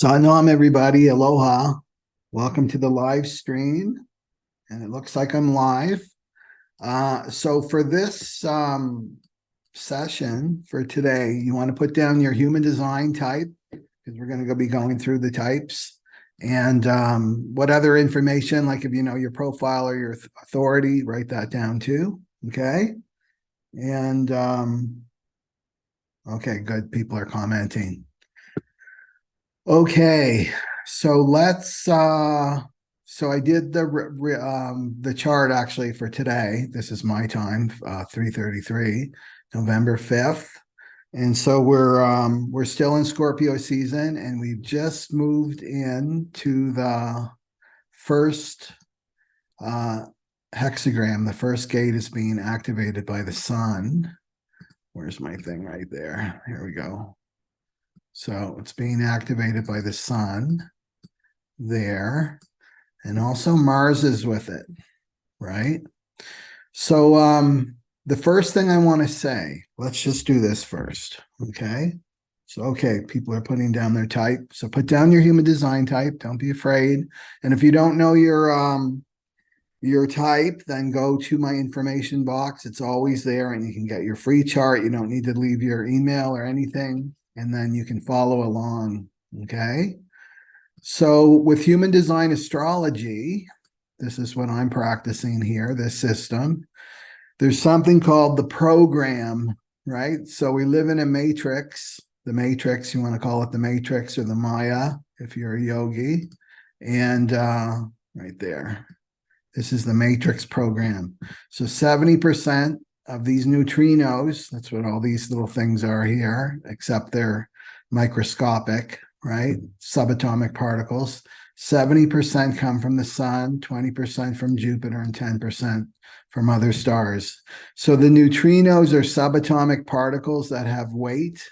Salam, everybody. Aloha. Welcome to the live stream. And it looks like I'm live. So for this session for today, you want to put down your human design type because we're going to be going through the types. And what other information, like if you know your profile or your authority, write that down too. Okay. And okay, good. People are commenting. Okay, so let's so I did the chart actually for today. This is my time, 3:33, November 5th. And so we're still in Scorpio season, and we've just moved into the first hexagram. The first gate is being activated by the sun. Where's my thing right there? Here we go. So it's being activated by the sun there. And also Mars is with it, right? So the first thing I want to say, let's just do this first, okay? So, okay, people are putting down their type. So put down your human design type. Don't be afraid. And if you don't know your type, then go to my information box. It's always there, and you can get your free chart. You don't need to leave your email or anything. And then you can follow along, okay? So with human design astrology, this is what I'm practicing here, this system. There's something called the program, right? So we live in a matrix. The matrix, you want to call it the matrix or the Maya, if you're a yogi. And right there, this is the matrix program. So 70% of these neutrinos, that's what all these little things are here, except they're microscopic, right? Subatomic particles. 70% come from the sun, 20% from Jupiter, and 10% from other stars. So the neutrinos are subatomic particles that have weight,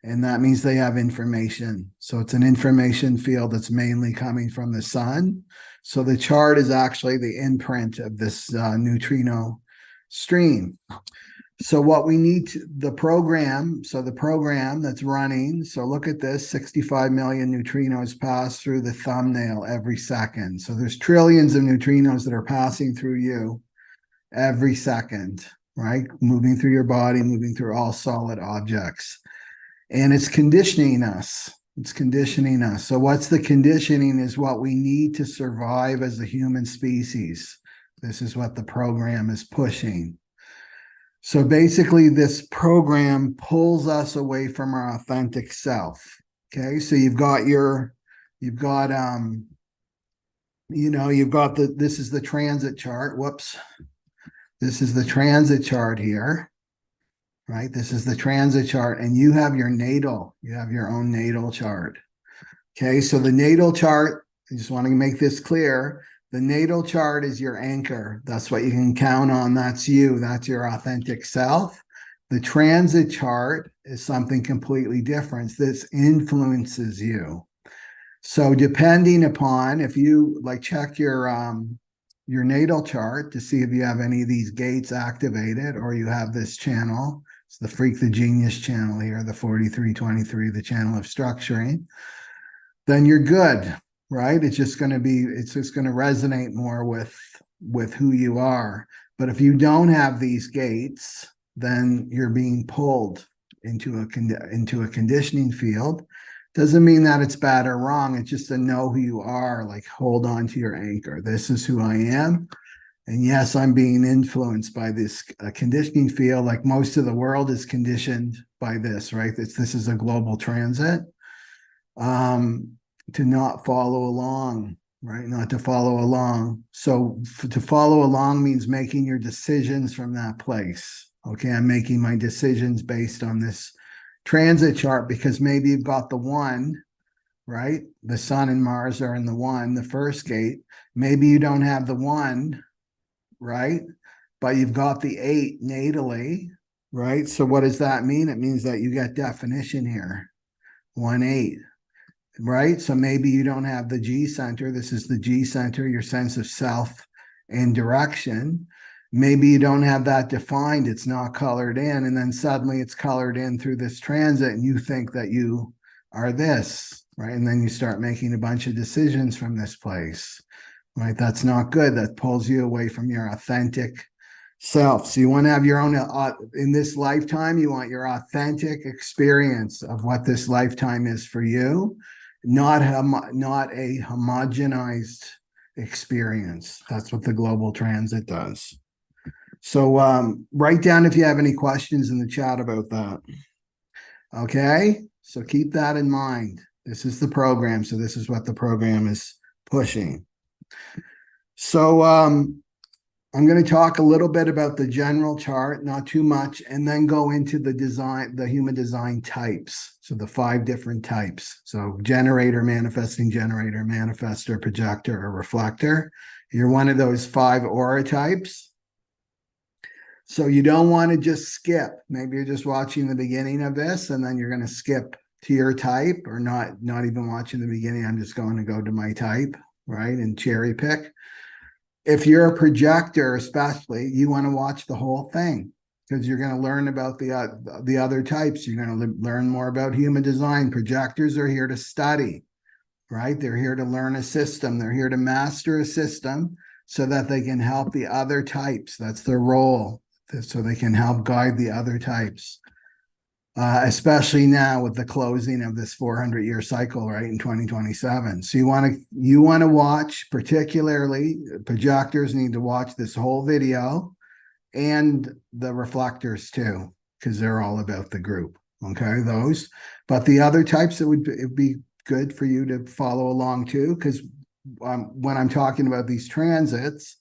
and that means they have information. So it's an information field that's mainly coming from the sun. So the chart is actually the imprint of this neutrino stream. So what we need the program that's running, so look at this, 65 million neutrinos pass through the thumbnail every second. So there's trillions of neutrinos that are passing through you every second, right? Moving through your body, moving through all solid objects. And it's conditioning us. It's conditioning us. So what's the conditioning is what we need to survive as a human species. This is what the program is pushing. So basically this program pulls us away from our authentic self. Okay. So you've got this is the transit chart. Whoops. This is the transit chart here, right? This is the transit chart, and you have your own natal chart. Okay. So the natal chart, I just want to make this clear. The natal chart is your anchor. That's what you can count on. That's you. That's your authentic self. The transit chart is something completely different. This influences you. So depending upon, if you check your natal chart to see if you have any of these gates activated, or you have this channel, it's the Freak the Genius channel here, the 4323, the channel of structuring, then you're good. Right? It's just going to resonate more with who you are. But if you don't have these gates, then you're being pulled into a conditioning field. Doesn't mean that it's bad or wrong. It's just to know who you are, like hold on to your anchor. This is who I am. And yes, I'm being influenced by this conditioning field. Like most of the world is conditioned by this, right? This is a global transit. To not follow along, right? Not to follow along. So to follow along means making your decisions from that place. Okay, I'm making my decisions based on this transit chart because maybe you've got the one, right? The sun and Mars are in the one, the first gate. Maybe you don't have the one, right? But you've got the 8 natally, right? So what does that mean? It means that you get definition here, 1-8. Right? So maybe you don't have the G center. This is the G center, your sense of self and direction. Maybe you don't have that defined. It's not colored in. And then suddenly it's colored in through this transit, and you think that you are this, right? And then you start making a bunch of decisions from this place, right? That's not good. That pulls you away from your authentic self. So you want to have your own, in this lifetime, you want your authentic experience of what this lifetime is for you, not a homogenized experience. That's what the global transit does. So write down if you have any questions in the chat about that. Okay, so keep that in mind. This is the program. So this is what the program is pushing. So I'm going to talk a little bit about the general chart, not too much, and then go into the design, the human design types. So the 5 different types. So generator, manifestor, projector, or reflector. You're one of those 5 aura types. So you don't want to just skip. Maybe you're just watching the beginning of this and then you're going to skip to your type, or not even watching the beginning. I'm just going to go to my type, right? And cherry pick. If you're a projector, especially, you want to watch the whole thing because you're going to learn about the other types. You're going to learn more about human design. Projectors are here to study, right? They're here to learn a system. They're here to master a system so that they can help the other types. That's their role, so they can help guide the other types. Especially now with the closing of this 400-year cycle, right, in 2027. So you want to watch, particularly projectors need to watch this whole video, and the reflectors too, because they're all about the group. Okay, those. But the other types, it'd be good for you to follow along too, because when I'm talking about these transits,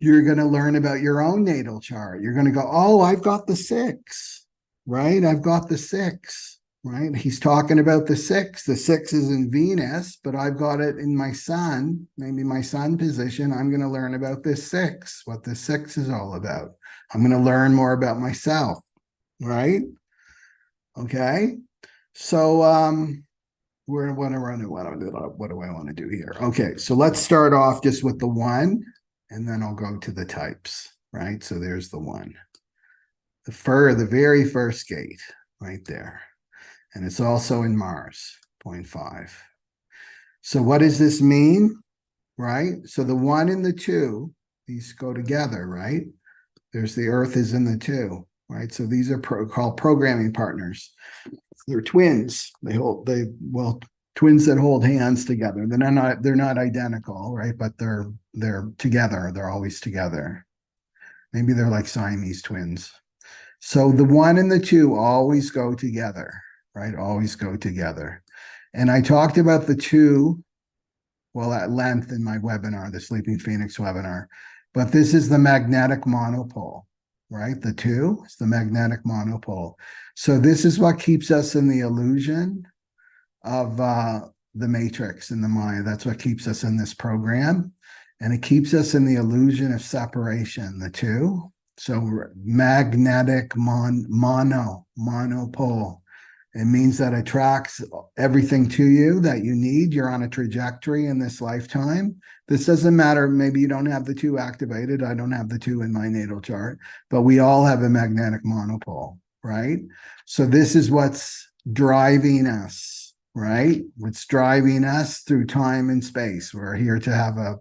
you're going to learn about your own natal chart. You're going to go, oh, I've got the 6. Right? I've got the 6, right? He's talking about the 6. The 6 is in Venus, but I've got it in my sun, maybe my sun position. I'm going to learn about this 6, what the 6 is all about. I'm going to learn more about myself, right? Okay. So, what do I want to do here? Okay. So let's start off just with the 1, and then I'll go to the types, right? So there's the 1. The very first gate right there. And it's also in Mars, 0.5. So what does this mean, right? So the 1 and the 2, these go together, right? There's the Earth is in the 2, right? So these are called programming partners. They're twins. Twins that hold hands together. They're not identical, right? But they're together. They're always together. Maybe they're like Siamese twins. So the 1 and the 2 always go together, right? Always go together. And I talked about the 2, well, at length in my webinar, the Sleeping Phoenix webinar, but this is the magnetic monopole, right? The 2 is the magnetic monopole. So this is what keeps us in the illusion of the matrix in the mind. That's what keeps us in this program. And it keeps us in the illusion of separation, the 2. So magnetic monopole. It means that attracts everything to you that you need. You're on a trajectory in this lifetime. This doesn't matter. Maybe you don't have the 2 activated. I don't have the 2 in my natal chart, but we all have a magnetic monopole, right? So this is what's driving us, right? What's driving us through time and space. We're here to have a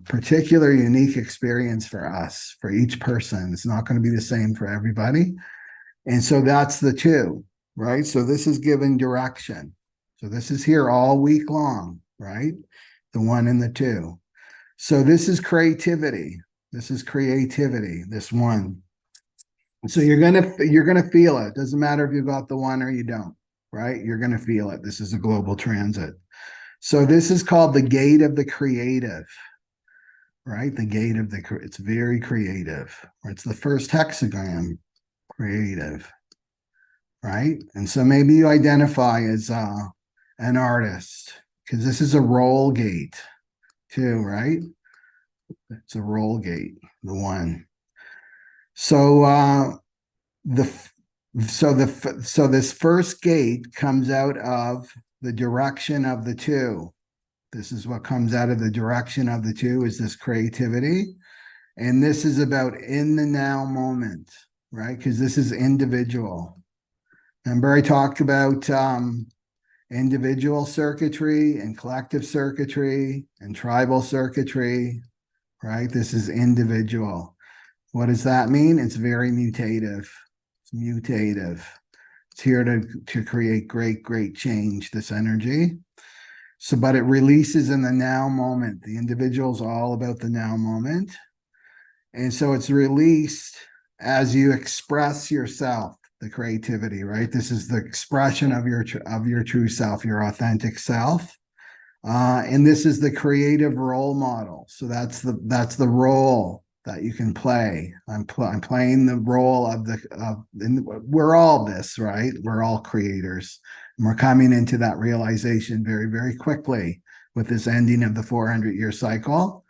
particular unique experience for us, for each person. It's not going to be the same for everybody. And so that's the 2, right? So this is giving direction. So this is here all week long, right? The 1 and the 2. So this is creativity. This is creativity, this 1. So you're gonna feel it. Doesn't matter if you got the 1 or you don't, right? You're gonna feel it. This is a global transit. So this is called the gate of the creative. Right? The gate of it's very creative. Or it's the first hexagram, creative, right? And so maybe you identify as an artist because this is a roll gate too, right? It's a roll gate, the 1. So this first gate comes out of the direction of the 2. This is what comes out of the direction of the 2 is this creativity. And this is about in the now moment, right? Because this is individual. Remember I talked about individual circuitry and collective circuitry and tribal circuitry, right? This is individual. What does that mean? It's very mutative. It's mutative. It's here to create great change, this energy. So, but it releases in the now moment. The individual is all about the now moment. And so it's released as you express yourself, the creativity, right? This is the expression of your true self, your authentic self. And this is the creative role model. So that's the role that you can play. I'm playing the role of we're all this, right? We're all creators. And we're coming into that realization very quickly with this ending of the 400-year cycle,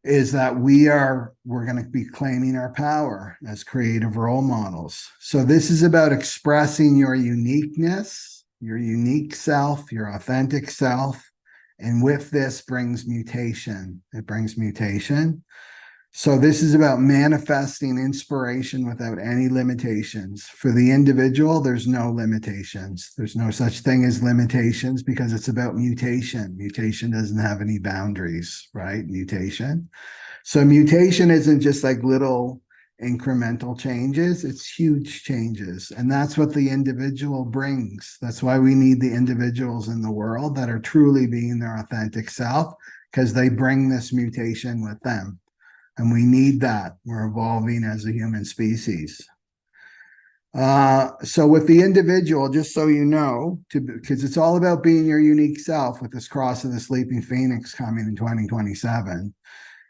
is that we're going to be claiming our power as creative role models. So this is about expressing your uniqueness, your unique self, your authentic self. And with this brings mutation. It brings mutation. So this is about manifesting inspiration without any limitations. For the individual, there's no limitations. There's no such thing as limitations because it's about mutation. Mutation doesn't have any boundaries, right? Mutation. So mutation isn't just like little incremental changes, it's huge changes. And that's what the individual brings. That's why we need the individuals in the world that are truly being their authentic self, because they bring this mutation with them. And we need that. We're evolving as a human species. So with the individual, just so you know, because it's all about being your unique self with this cross of the sleeping phoenix coming in 2027.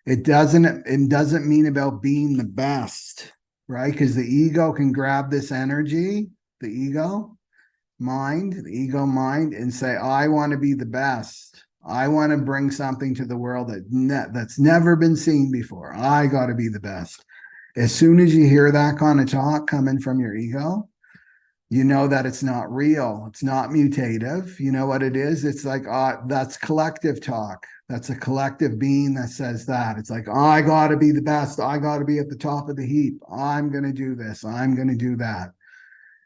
It doesn't mean about being the best, right? Because the ego can grab this energy, the ego mind, and say, I want to be the best. I want to bring something to the world that's never been seen before. I got to be the best. As soon as you hear that kind of talk coming from your ego, you know that it's not real. It's not mutative. You know what it is? It's like, that's collective talk. That's a collective being that says that. It's like, I got to be the best. I got to be at the top of the heap. I'm going to do this. I'm going to do that.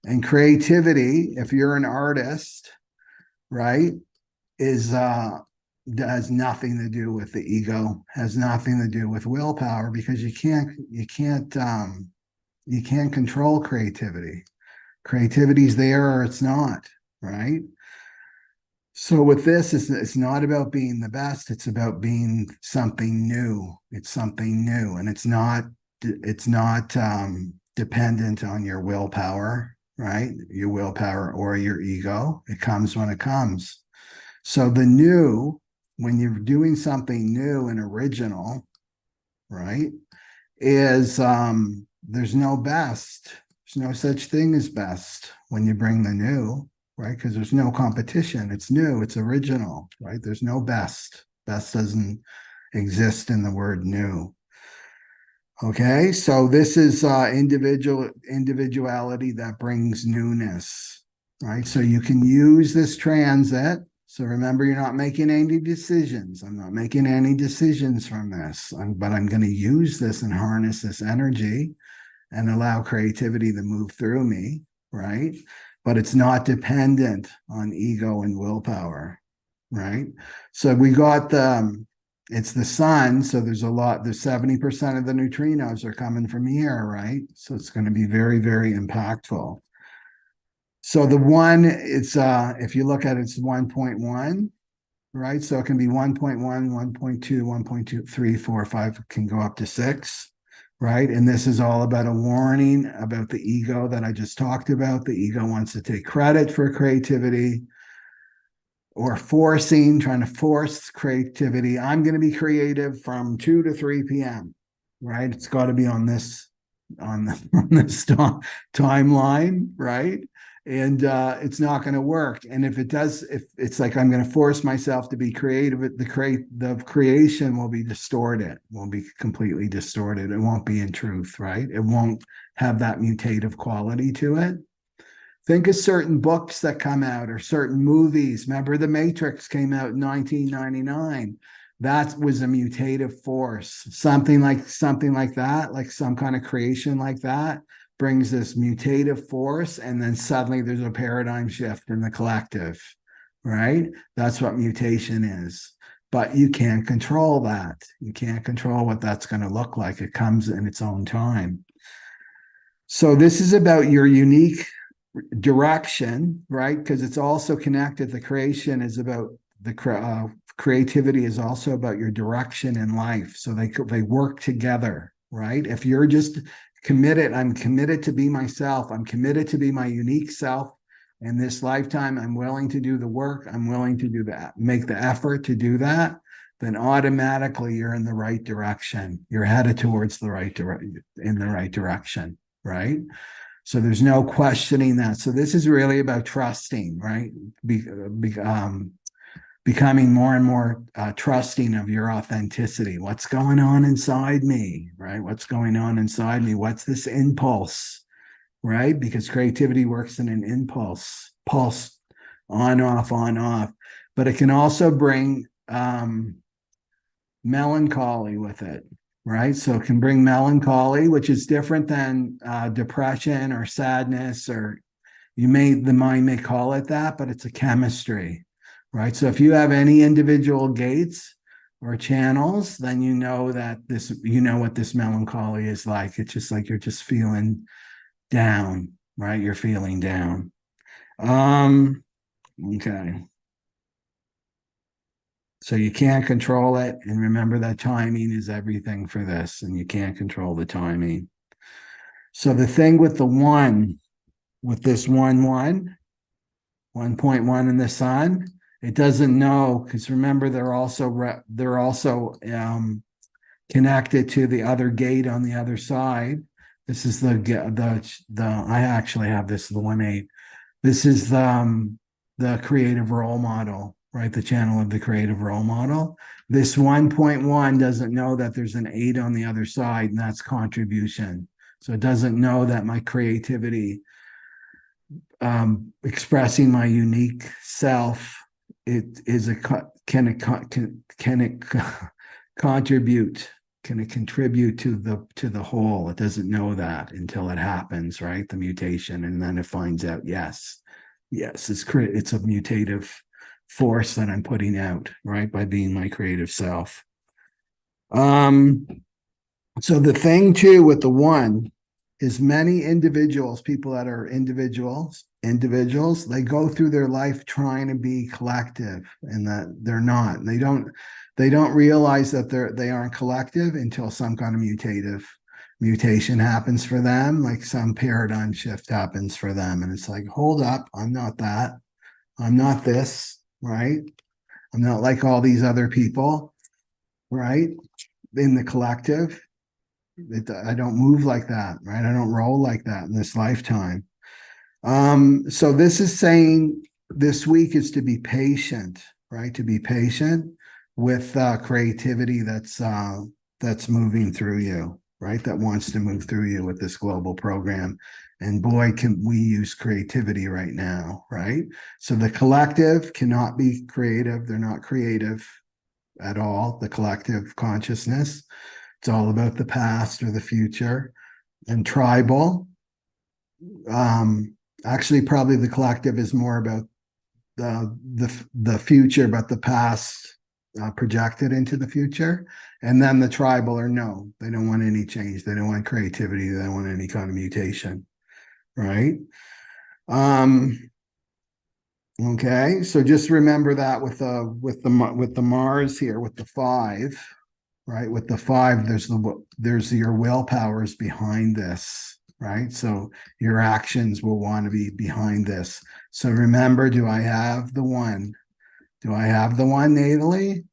And creativity, if you're an artist, right, has nothing to do with the ego, has nothing to do with willpower, because you can't control creativity. Creativity's there or it's not, right? So with this, it's not about being the best, it's about being something new. It's something new, and it's not dependent on your willpower, right? Your willpower or your ego. It comes when it comes. So the new, when you're doing something new and original, right, is there's no best. There's no such thing as best when you bring the new, right? Because there's no competition. It's new, it's original, right? There's no best. Best doesn't exist in the word new. Okay, so this is individuality that brings newness, right? So you can use this transit. So remember, you're not making any decisions. I'm not making any decisions from this, but I'm going to use this and harness this energy and allow creativity to move through me, right? But it's not dependent on ego and willpower, right? So we got it's the sun, so there's 70% of the neutrinos are coming from here, right? So it's going to be very impactful. So the one, it's if you look at it, it's 1.1, right? So it can be 1.1, 1.2, 1.2, 3, 4, 5, it can go up to 6, right? And this is all about a warning about the ego that I just talked about. The ego wants to take credit for creativity, or trying to force creativity. I'm going to be creative from 2 to 3 p.m., right? It's got to be on this timeline, right? And it's not going to work. And if it's like I'm going to force myself to be creative, the creation will be distorted, will be completely distorted. It won't be in truth, right? It won't have that mutative quality to it. Think of certain books that come out or certain movies. Remember, The Matrix came out in 1999. That was a mutative force. Something like that, like some kind of creation like that, brings this mutative force, and then suddenly there's a paradigm shift in the collective. right? That's what mutation is. But you can't control that. You can't control what that's going to look like. It comes in its own time. So this is about your unique direction, right? Because it's also connected. The creation is about the creativity is also about your direction in life. So they work together, right? If you're just committed, I'm committed to be myself. I'm committed to be my unique self. In this lifetime, I'm willing to do the work. I'm willing to do that, make the effort to do that. Then automatically you're in the right direction. You're headed towards the right in the right direction, right? So there's no questioning that. So this is really about trusting, right? Becoming more and more trusting of your authenticity. What's going on inside me, right? What's going on inside me? What's this impulse, right? Because creativity works in an pulse, on, off, on, off. But it can also bring melancholy with it, right? So it can bring melancholy, which is different than depression or sadness, or the mind may call it that, but it's a chemistry, right? So if you have any individual gates or channels, then you know that what this melancholy is like. It's just like you're just feeling down, right? You're feeling down. Okay. So you can't control it. And remember that timing is everything for this, and you can't control the timing. So the thing with the one, with this 1.1 in the sun, it doesn't know, because remember they're also connected to the other gate on the other side. This is the I actually have this, the 1.8. This is the creative role model, right? The channel of the creative role model. This 1.1 doesn't know that there's an 8 on the other side, and that's contribution. So it doesn't know that my creativity, expressing my unique self, can it contribute? Can it contribute to the whole? It doesn't know that until it happens, right? The mutation, and then it finds out, yes, it's a mutative force that I'm putting out, right, by being my creative self. So the thing too with the one is many individuals, people that are individuals, they go through their life trying to be collective, and that they're not. They don't realize that they aren't collective until some kind of mutation happens for them, like some paradigm shift happens for them. And it's like, hold up, I'm not that. I'm not this, right? I'm not like all these other people, right? In the collective. I don't move like that, right? I don't roll like that in this lifetime. So this is saying this week is to be patient, right? To be patient with creativity that's moving through you, right? That wants to move through you with this global program. And boy, can we use creativity right now, right? So the collective cannot be creative. They're not creative at all, the collective consciousness. It's all about the past or the future. And tribal, actually, probably the collective is more about the future, but the past projected into the future. And then the tribal are no, they don't want any change. They don't want creativity. They don't want any kind of mutation, right? Okay, so just remember that with the Mars here, with the 5, right? With the 5, there's your willpowers behind this, right? So your actions will want to be behind this. So remember, do I have the 1? Do I have the 1 natally?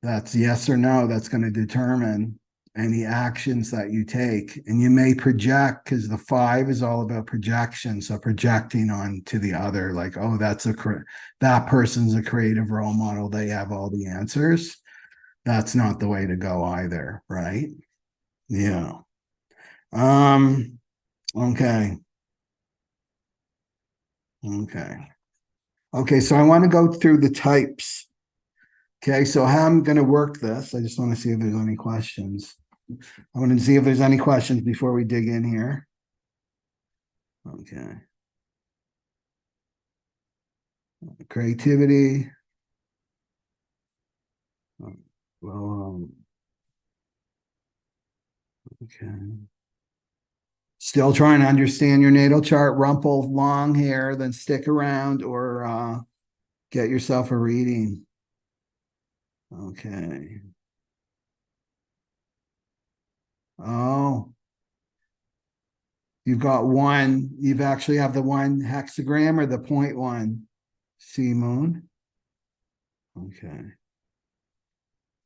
That's yes or no. That's going to determine any actions that you take. And you may project, because the 5 is all about projection. So projecting on to the other, like, oh, that person's a creative role model. They have all the answers. That's not the way to go either, right? Yeah. Okay. Okay, so I want to go through the types. Okay, so how I'm going to work this, I just want to see if there's any questions. I want to see if there's any questions before we dig in here. Okay. Creativity. Well, okay. Still trying to understand your natal chart, rumple, long hair, then stick around or get yourself a reading. Okay. Oh, you've got one. You've actually have the one hexagram or the point one. See moon. Okay.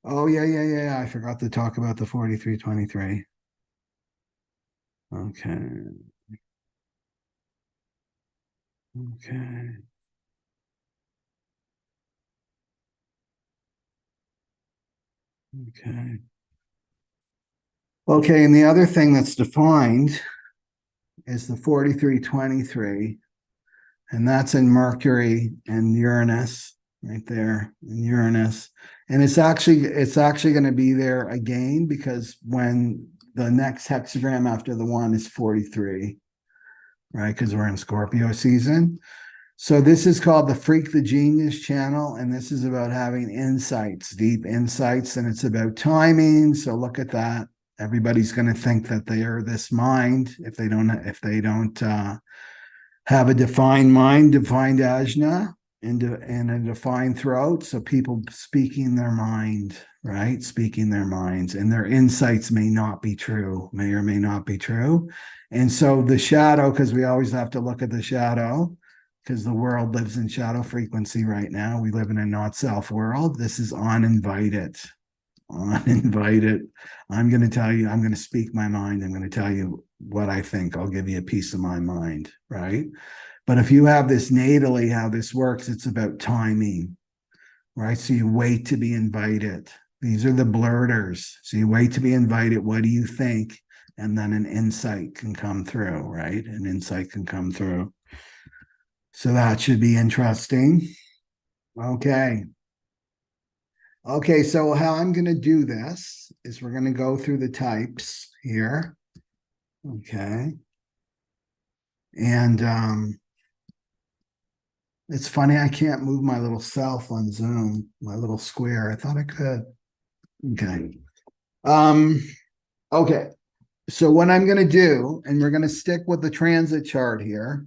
Oh, yeah. I forgot to talk about the 4323. Okay. Okay. Okay. Okay. And the other thing that's defined is the 4323, and that's in Mercury and Uranus right there in Uranus. And it's actually going to be there again because when the next hexagram after the one is 43, right? Because we're in Scorpio season. So this is called the Freak the Genius channel, and this is about having insights, deep insights, and it's about timing. So look at that. Everybody's going to think that they are this mind if they don't have a defined mind, defined ajna, and a defined throat. So people speaking their mind, right? Speaking their minds, and their insights may not be true, may or may not be true. And so the shadow, because we always have to look at the shadow, because the world lives in shadow frequency right now. We live in a not self world. This is uninvited. Uninvited. I'm going to tell you, I'm going to speak my mind. I'm going to tell you what I think. I'll give you a piece of my mind, right? But if you have this natally, how this works, it's about timing, right? So you wait to be invited. These are the blurters. So you wait to be invited. What do you think? And then an insight can come through, right? An insight can come through. So that should be interesting. Okay. Okay, so how I'm going to do this is we're going to go through the types here. Okay. And it's funny, I can't move my little self on Zoom, my little square. I thought I could. Okay. Um, okay. So what I'm going to do, and we're going to stick with the transit chart here.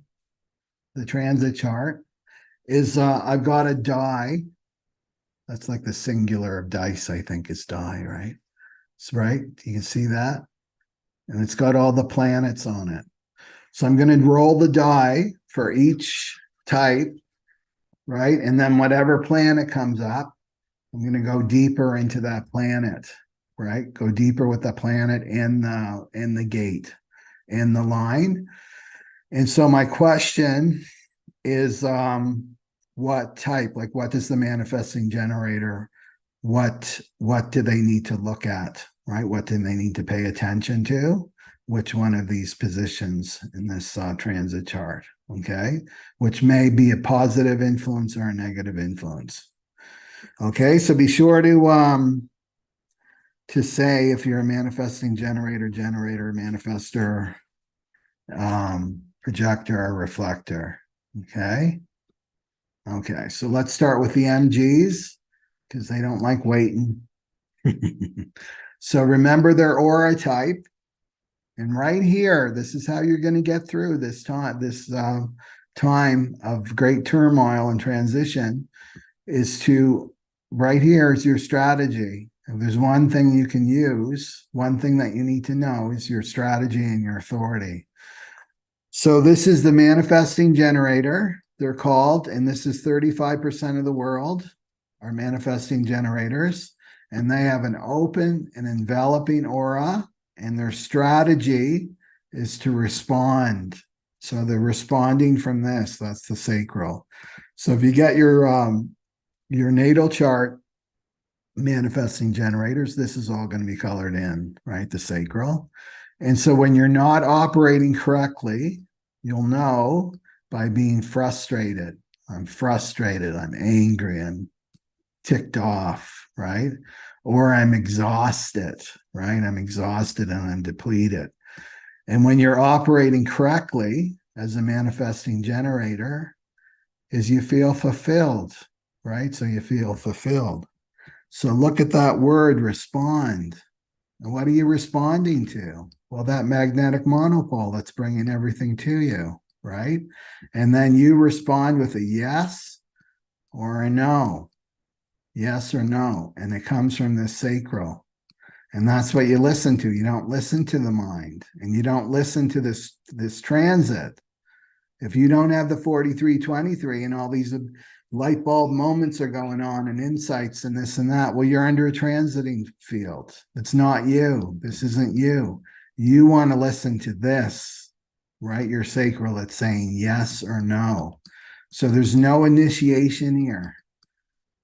The transit chart is I've got a die. That's like the singular of dice, I think, is die, right? It's right. You can see that. And it's got all the planets on it. So I'm going to roll the die for each type, right? And then whatever planet comes up, I'm going to go deeper into that planet, right? Go deeper with the planet in the gate, in the line. And so my question is what type, like what does the manifesting generator, what do they need to look at, right? What do they need to pay attention to? Which one of these positions in this transit chart, okay? Which may be a positive influence or a negative influence. Okay, so be sure to say if you're a manifesting generator, manifester, projector, or reflector. Okay. Okay, so let's start with the MGs because they don't like waiting. So remember their aura type. And right here, this is how you're going to get through this time of great turmoil and transition is to, right here is your strategy. If there's one thing you can use, one thing that you need to know is your strategy and your authority. So this is the manifesting generator, they're called, and this is 35% of the world are manifesting generators, and they have an open and enveloping aura, and their strategy is to respond. So they're responding from this, that's the sacral. So if you get your natal chart manifesting generators, this is all going to be colored in, right? The sacral. And so when you're not operating correctly, you'll know by being frustrated. I'm frustrated, I'm angry, I'm ticked off, right? Or I'm exhausted, right? I'm exhausted and I'm depleted. And when you're operating correctly as a manifesting generator, is you feel fulfilled, right? So you feel fulfilled. So look at that word, respond. And what are you responding to? Well, that magnetic monopole that's bringing everything to you, right? And then you respond with a yes or a no, yes or no. And it comes from the sacral. And that's what you listen to. You don't listen to the mind, and you don't listen to this transit. If you don't have the 4323 and all these light bulb moments are going on and insights and this and that, well, you're under a transiting field. It's not you. This isn't you. You want to listen to this, right? Your sacral, it's saying yes or no. So there's no initiation here,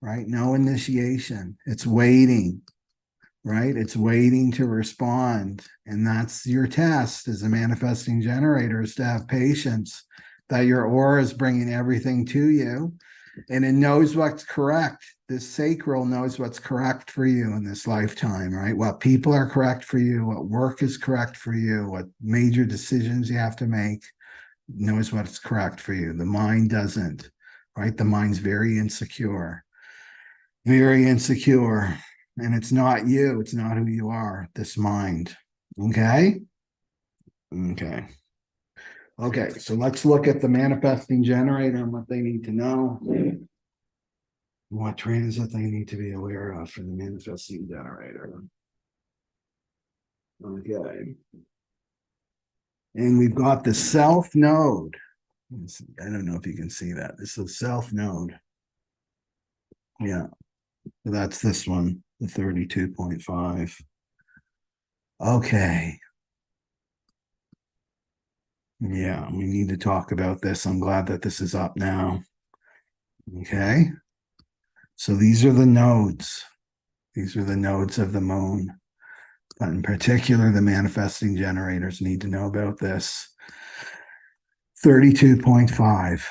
right? No initiation. It's waiting, right? It's waiting to respond. And that's your test as a manifesting generator, is to have patience that your aura is bringing everything to you, and it knows what's correct. This sacral knows what's correct for you in this lifetime, right? What people are correct for you, what work is correct for you, what major decisions you have to make, knows what's correct for you. The mind doesn't, right? The mind's very insecure, very insecure. And it's not you. It's not who you are, this mind. Okay? Okay. Okay, so let's look at the manifesting generator and what they need to know, what transit they need to be aware of for the manifesting generator. Okay. And we've got the self node. I don't know if you can see that. This is self node. Yeah. So that's this one, the 32.5. Okay. Yeah, we need to talk about this. I'm glad that this is up now. Okay. So these are the nodes. These are the nodes of the moon. But in particular, the manifesting generators need to know about this. 32.5.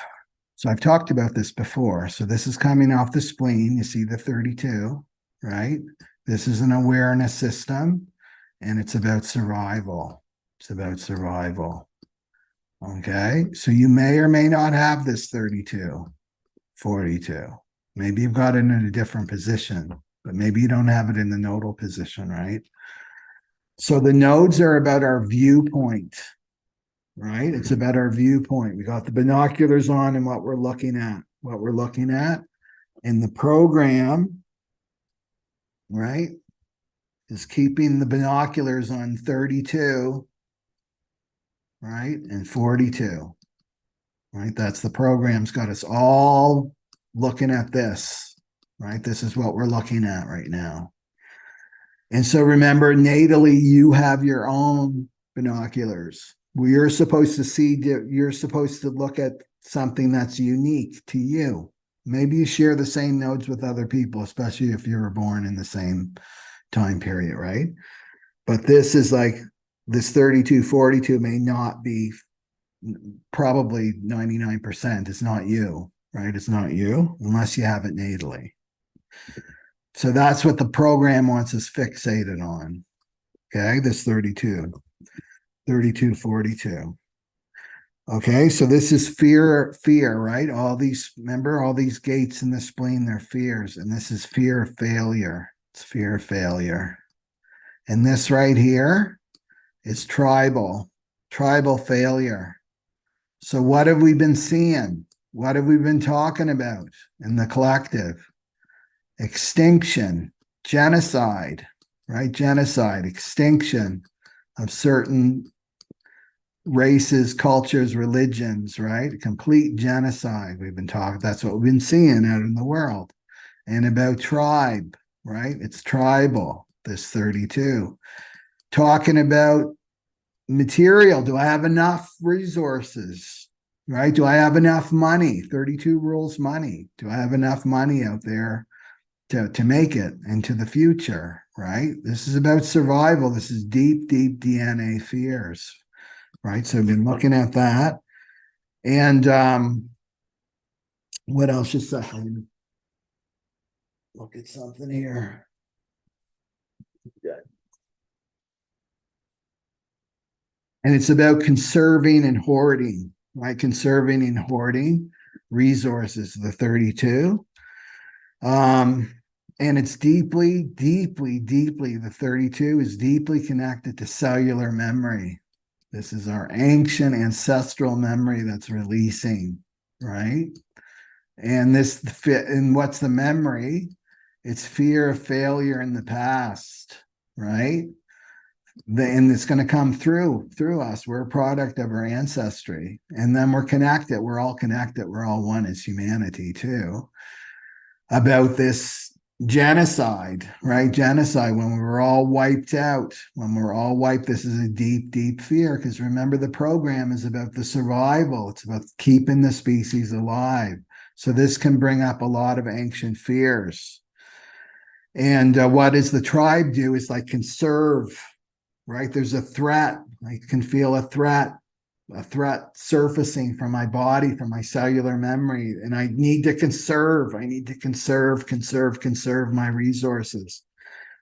So I've talked about this before. So this is coming off the spleen. You see the 32, right? This is an awareness system, and it's about survival. It's about survival. Okay. So you may or may not have this 32, 42. Maybe you've got it in a different position, but maybe you don't have it in the nodal position, right? So the nodes are about our viewpoint, right? It's about our viewpoint. We got the binoculars on and what we're looking at. What we're looking at in the program, right, is keeping the binoculars on 32, right, and 42, right? That's the program's got us all looking at this, right? This is what we're looking at right now. And so remember, natally, you have your own binoculars. You're supposed to see, you're supposed to look at something that's unique to you. Maybe you share the same nodes with other people, especially if you were born in the same time period, right? But this is like, this 32, 42 may not be, probably 99%. It's not you, right? It's not you unless you have it natally. So that's what the program wants us fixated on. Okay, this 32, 32, 42. Okay, so this is fear, right? All these, remember, all these gates in the spleen, they're fears. And this is fear of failure. It's fear of failure. And this right here is tribal failure. So what have we been seeing? What have we been talking about in the collective? Extinction, genocide, right? Genocide, extinction of certain races, cultures, religions, right? Complete genocide. We've been talking, that's what we've been seeing out in the world. And about tribe, right? It's tribal, this 32. Talking about material. Do I have enough resources, right? Do I have enough money? 32 rules money. Do I have enough money out there to make it into the future, right? This is about survival. This is deep, deep DNA fears, right? So I've been looking at that. And what else? Just a second. Look at something here. Yeah. And it's about conserving and hoarding, right? Conserving and hoarding. resources, the 32. And it's deeply, deeply, deeply, the 32 is deeply connected to cellular memory. This is our ancient ancestral memory that's releasing, right? And this fit, and what's the memory? It's fear of failure in the past, right? And it's going to come through us. We're a product of our ancestry, and then we're connected. We're all connected. We're all one as humanity too. About this genocide, right? Genocide, when we were all wiped out, when we're all wiped, this is a deep, deep fear. Because remember, the program is about the survival. It's about keeping the species alive. So this can bring up a lot of ancient fears. And what does the tribe do? Is like conserve, right? There's a threat. I can feel a threat surfacing from my body, from my cellular memory. And I need to conserve. I need to conserve my resources.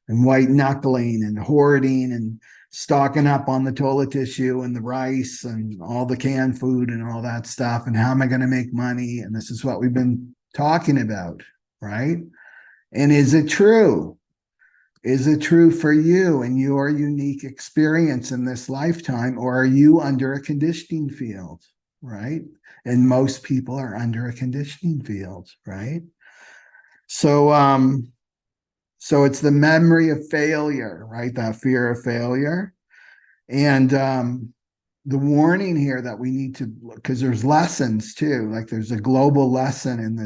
And white knuckling and hoarding and stocking up on the toilet tissue and the rice and all the canned food and all that stuff. And how am I going to make money? And this is what we've been talking about, right? And is it true? Is it true for you and your unique experience in this lifetime, or are you under a conditioning field, right? And most people are under a conditioning field, right? So, so it's the memory of failure, right? That fear of failure. And the warning here that we need to, because there's lessons too, like there's a global lesson in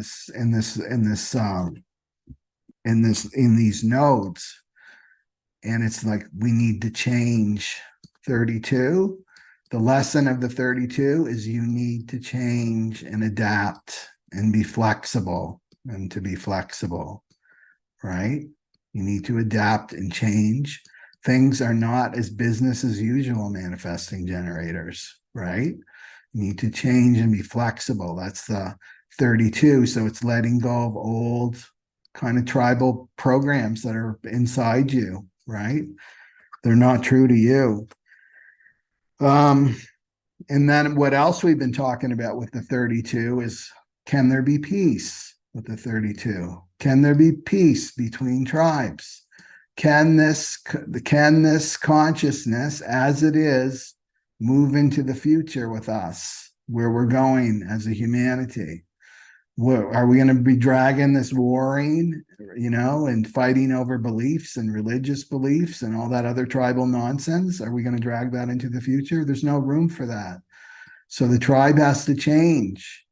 these nodes. And it's like we need to change 32. The lesson of the 32 is you need to change and adapt and be flexible, and to be flexible, right? You need to adapt and change. Things are not as business as usual, manifesting generators, right? You need to change and be flexible. That's the 32. So it's letting go of old kind of tribal programs that are inside you, right? They're not true to you. And then what else we've been talking about with the 32 is, can there be peace with the 32? Can there be peace between tribes? Can this consciousness as it is move into the future with us, where we're going as a humanity? Are we going to be dragging this warring, and fighting over beliefs and religious beliefs and all that other tribal nonsense? Are we going to drag that into the future? There's no room for that. So the tribe has to change.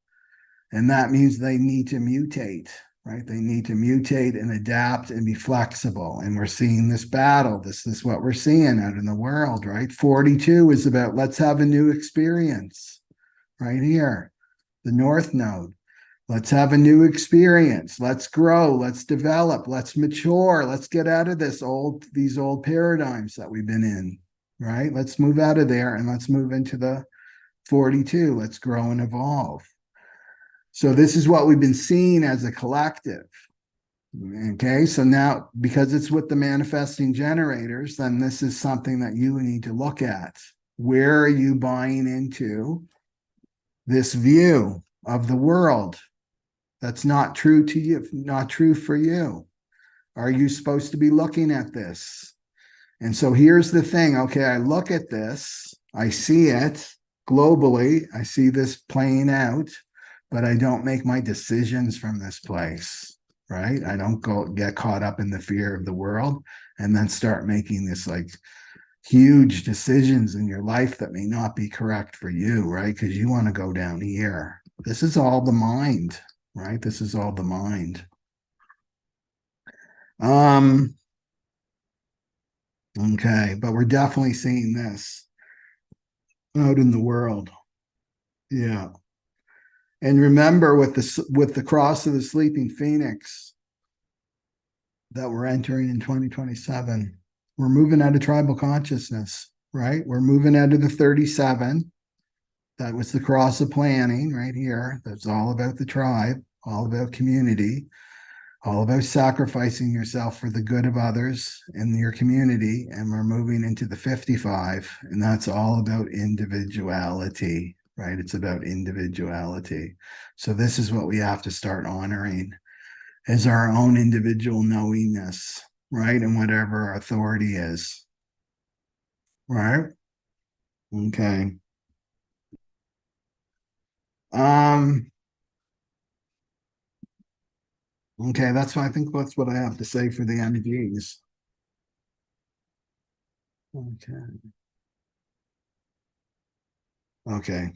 And that means they need to mutate, right? They need to mutate and adapt and be flexible. And we're seeing this battle. This is what we're seeing out in the world, right? 42 is about, let's have a new experience right here, the North Node. Let's have a new experience. Let's grow. Let's develop. Let's mature. Let's get out of these old paradigms that we've been in, right? Let's move out of there and let's move into the 42. Let's grow and evolve. So this is what we've been seeing as a collective. Okay, so now, because it's with the manifesting generators, then this is something that you need to look at. Where are you buying into this view of the world that's not true to you, not true for you? Are you supposed to be looking at this? And so here's the thing. Okay, I look at this, I see it globally, I see this playing out, but I don't make my decisions from this place, right? I don't get caught up in the fear of the world and then start making this like huge decisions in your life that may not be correct for you, right? Because you want to go down here. This is all the mind, right? This is all the mind. Okay, but we're definitely seeing this out in the world. Yeah. And remember, with the cross of the sleeping phoenix that we're entering in 2027, we're moving out of tribal consciousness, right? We're moving out of the 37. That was the cross of planning right here. That's all about the tribe, all about community, all about sacrificing yourself for the good of others in your community. And we're moving into the 55, and that's all about individuality. right? It's about individuality. So this is what we have to start honoring is our own individual knowingness, right? And whatever our authority is, right? Okay. Um, okay, that's what I have to say for the MGs. Okay. Okay.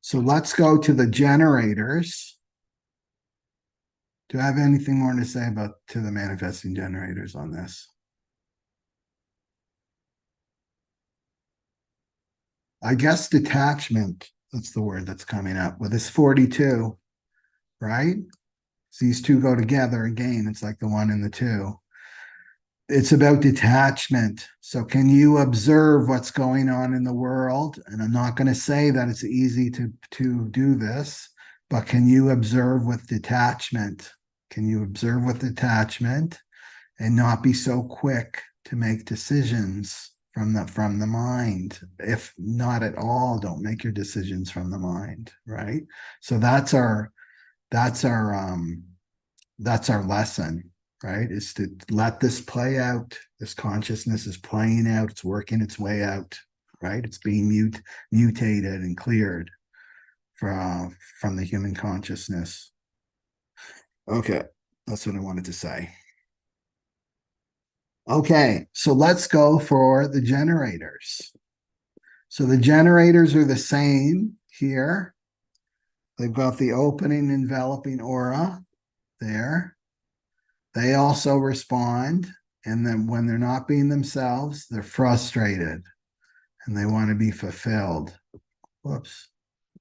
So let's go to the generators. Do I have anything more to say about to the manifesting generators on this? I guess detachment, that's the word that's coming up with this 42, right? So these two go together again. It's like the one and the two. It's about detachment. So can you observe what's going on in the world? And I'm not going to say that it's easy to do this, but can you observe with detachment? Can you observe with detachment and not be so quick to make decisions from the mind? If not at all, don't make your decisions from the mind, right? So that's our that's our lesson, right? Is to let this play out. This consciousness is playing out, it's working its way out, right? It's being mutated and cleared from the human consciousness. Okay, that's what I wanted to say. Okay, so let's go for the generators. So the generators are the same here. They've got the opening enveloping aura there. They also respond, and then when they're not being themselves, they're frustrated and they want to be fulfilled. Whoops,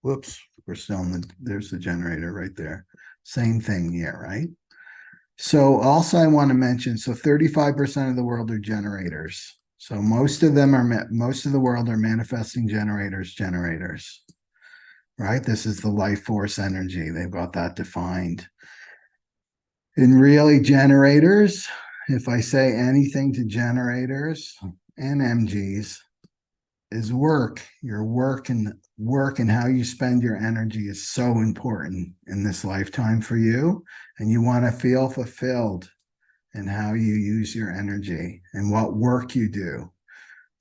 whoops. We're still in there's the generator right there. Same thing here, right? So also I want to mention, so 35% of the world are generators. So most of the world are manifesting generators, right? This is the life force energy. They've got that defined. And really generators, if I say anything to generators and MGs, is work. Your work and how you spend your energy is so important in this lifetime for you. And you want to feel fulfilled in how you use your energy and what work you do,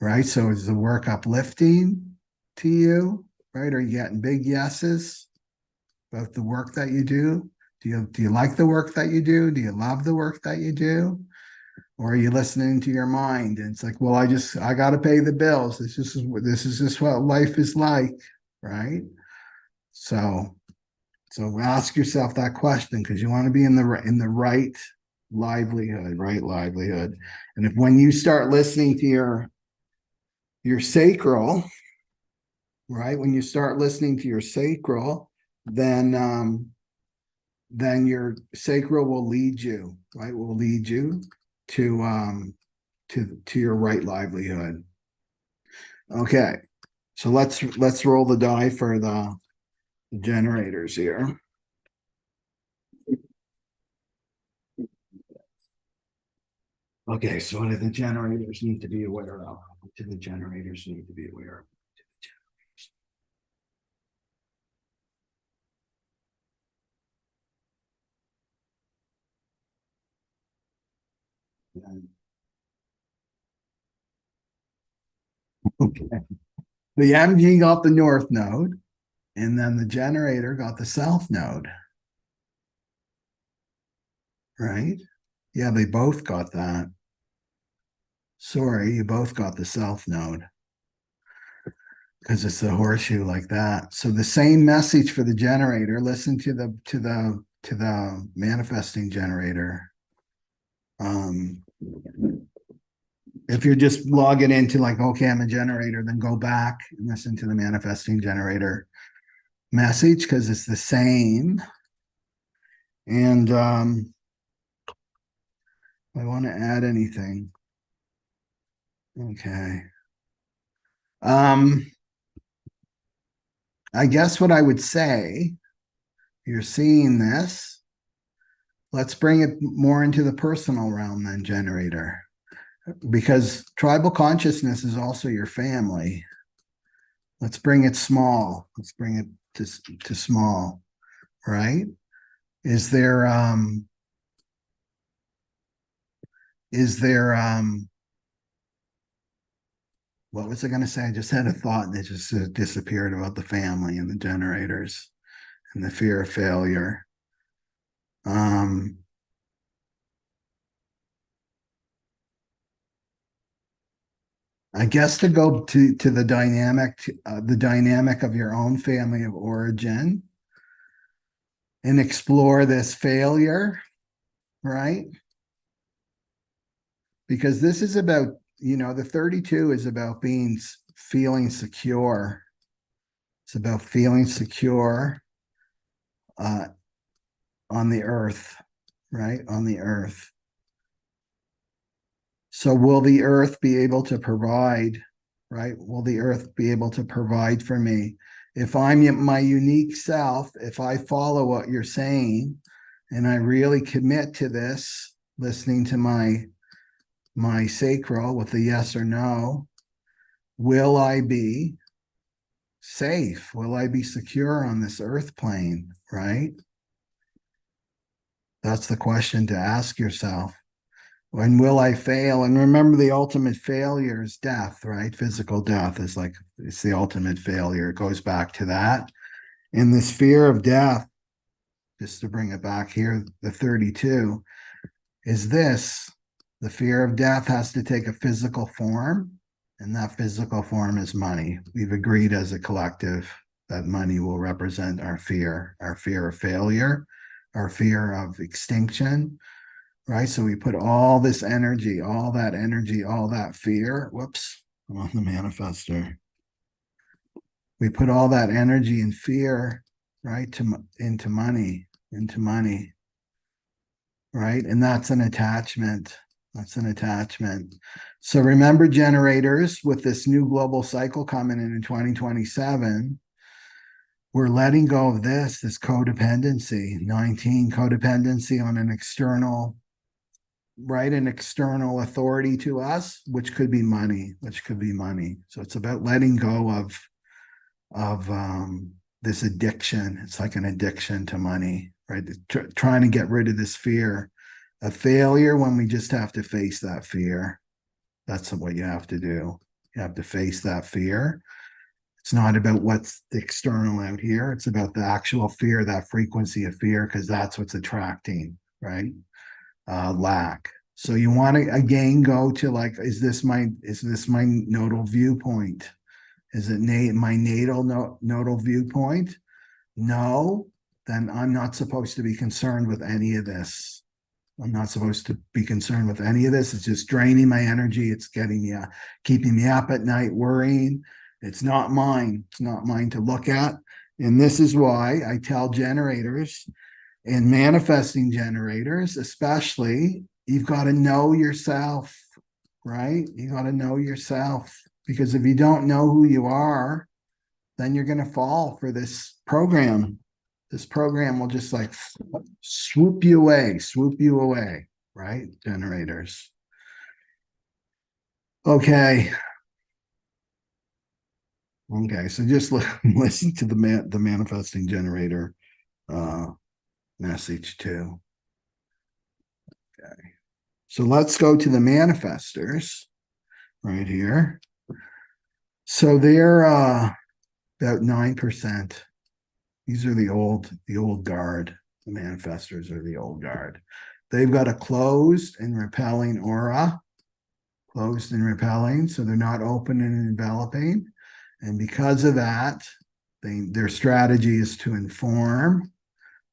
right? So is the work uplifting to you, right? Are you getting big yeses about the work that you do? Do you like the work that you do? Do you love the work that you do? Or are you listening to your mind? And it's like, well, I got to pay the bills. This is just what life is like, right? So ask yourself that question because you want to be in the right livelihood. And if when you start listening to your sacral, right? When you start listening to your sacral, then your sacral will lead you, right? Will lead you to to your right livelihood. Okay, so let's roll the die for the generators here. Okay, so what do the generators need to be aware of? What do the generators need to be aware of? Okay. The MG got the north node, and then the generator got the south node, right? Yeah, they both got that. Sorry, you both got the south node because it's the horseshoe like that. So the same message for the generator. Listen to the manifesting generator. If you're just logging into like, okay, I'm a generator, then go back and listen to the manifesting generator message because it's the same. And I want to add anything. Okay. I guess what I would say, you're seeing this. Let's bring it more into the personal realm then, generator. Because tribal consciousness is also your family, Let's bring it small. Let's bring it to small, right? Is there what was I going to say? I just had a thought and it just disappeared about the family and the generators and the fear of failure. I guess to go to the dynamic of your own family of origin and explore this failure, right? Because this is about, the 32 is about feeling secure. It's about feeling secure uh, on the earth, right? On the earth. So will the earth be able to provide, right? Will the earth be able to provide for me? If I'm my unique self, if I follow what you're saying and I really commit to this, listening to my sacral with a yes or no, will I be safe? Will I be secure on this earth plane, right? That's the question to ask yourself. When will I fail? And remember, the ultimate failure is death, right? Physical death is like, it's the ultimate failure. It goes back to that. And this fear of death, just to bring it back here, the 32, is this. The fear of death has to take a physical form, and that physical form is money. We've agreed as a collective that money will represent our fear of failure, our fear of extinction, right? So we put all this energy, all that fear. Whoops, I'm on the manifester. We put all that energy and fear, right, into money, right? And that's an attachment. That's an attachment. So remember, generators, with this new global cycle coming in 2027, we're letting go of this codependency, 19 codependency on an external, right? An external authority to us, which could be money. So it's about letting go of this addiction. It's like an addiction to money, right? Trying to get rid of this fear of failure when we just have to face that fear. That's what you have to do. You have to face that fear. It's not about what's external out here. It's about the actual fear, that frequency of fear, because that's what's attracting, right? Lack. So you want to again go to like, is this my nodal viewpoint? Is it my natal nodal viewpoint? No, then I'm not supposed to be concerned with any of this. I'm not supposed to be concerned with any of this. It's just draining my energy. It's keeping me up at night, worrying. It's not mine. It's not mine to look at. And this is why I tell generators and manifesting generators, especially, you've got to know yourself, right? You got to know yourself, because if you don't know who you are, then you're going to fall for this program. This program will just like swoop you away, right? Generators. Okay. So just listen to the manifesting generator message too. Okay. So let's go to the manifestors right here. So they're about 9%. These are the old guard. The manifestors are the old guard. They've got a closed and repelling aura. Closed and repelling, so they're not open and enveloping. And because of that, their strategy is to inform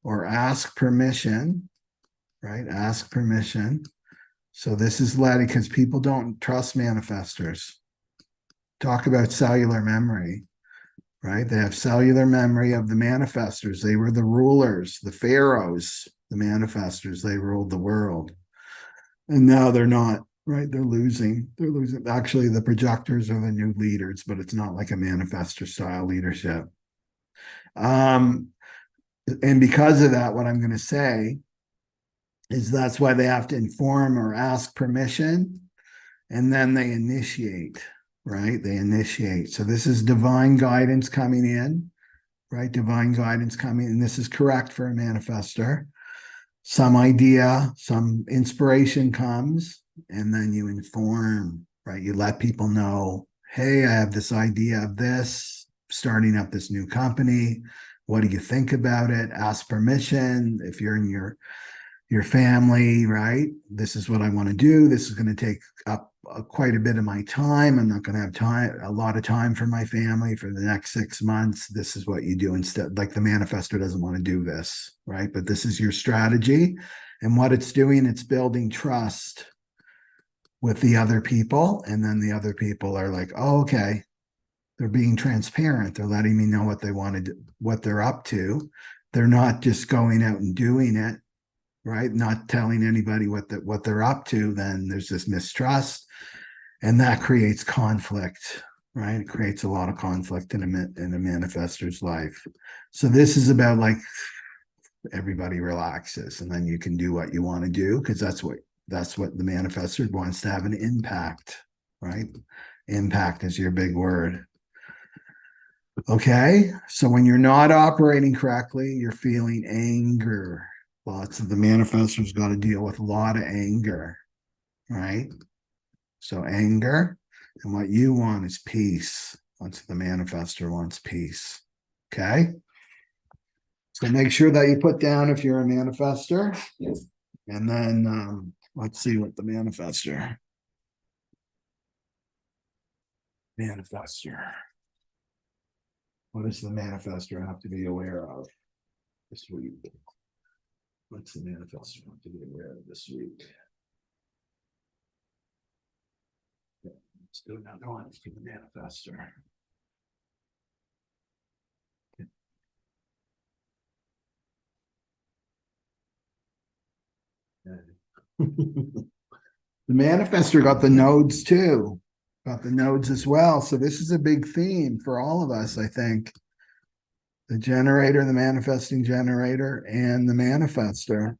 or ask permission, right? Ask permission. So this is letting, because people don't trust manifestors. Talk about cellular memory, right? They have cellular memory of the manifestors. They were the rulers, the pharaohs, the manifestors. They ruled the world. And now they're not, right? They're losing. Actually, the projectors are the new leaders, but it's not like a manifestor style leadership. And because of that, what I'm going to say is that's why they have to inform or ask permission, and then they initiate. right? They initiate. So this is divine guidance coming in, right? Divine guidance coming, and this is correct for a manifestor. Some idea, some inspiration comes, and then you inform, right? You let people know, hey, I have this idea of this, starting up this new company. What do you think about it? Ask permission. If you're in your family, right? This is what I want to do. This is going to take up quite a bit of my time. I'm not going to have a lot of time for my family for the next 6 months. This is what you do instead. Like the manifestor doesn't want to do this, right? But this is your strategy. And what it's doing, it's building trust with the other people. And then the other people are like, oh, okay. They're being transparent. They're letting me know what they want to do, what they're up to. They're not just going out and doing it, right? Not telling anybody what they're up to. Then there's this mistrust, and that creates conflict, right? It creates a lot of conflict in a manifestor's life. So this is about like everybody relaxes, and then you can do what you want to do, because that's what the manifestor wants, to have an impact, right? Impact is your big word. Okay, so when you're not operating correctly, you're feeling anger. Lots of the manifestors got to deal with a lot of anger, right? So anger, and what you want is peace. Once the manifestor wants peace. Okay. So make sure that you put down if you're a manifestor. And then let's see what the manifestor. What does the manifestor have to be aware of this week? What's the manifestor have to be aware of this week? Let's do another one for the manifestor. The manifestor got the nodes too, got the nodes as well. So this is a big theme for all of us, I think. The generator, the manifesting generator, and the manifestor.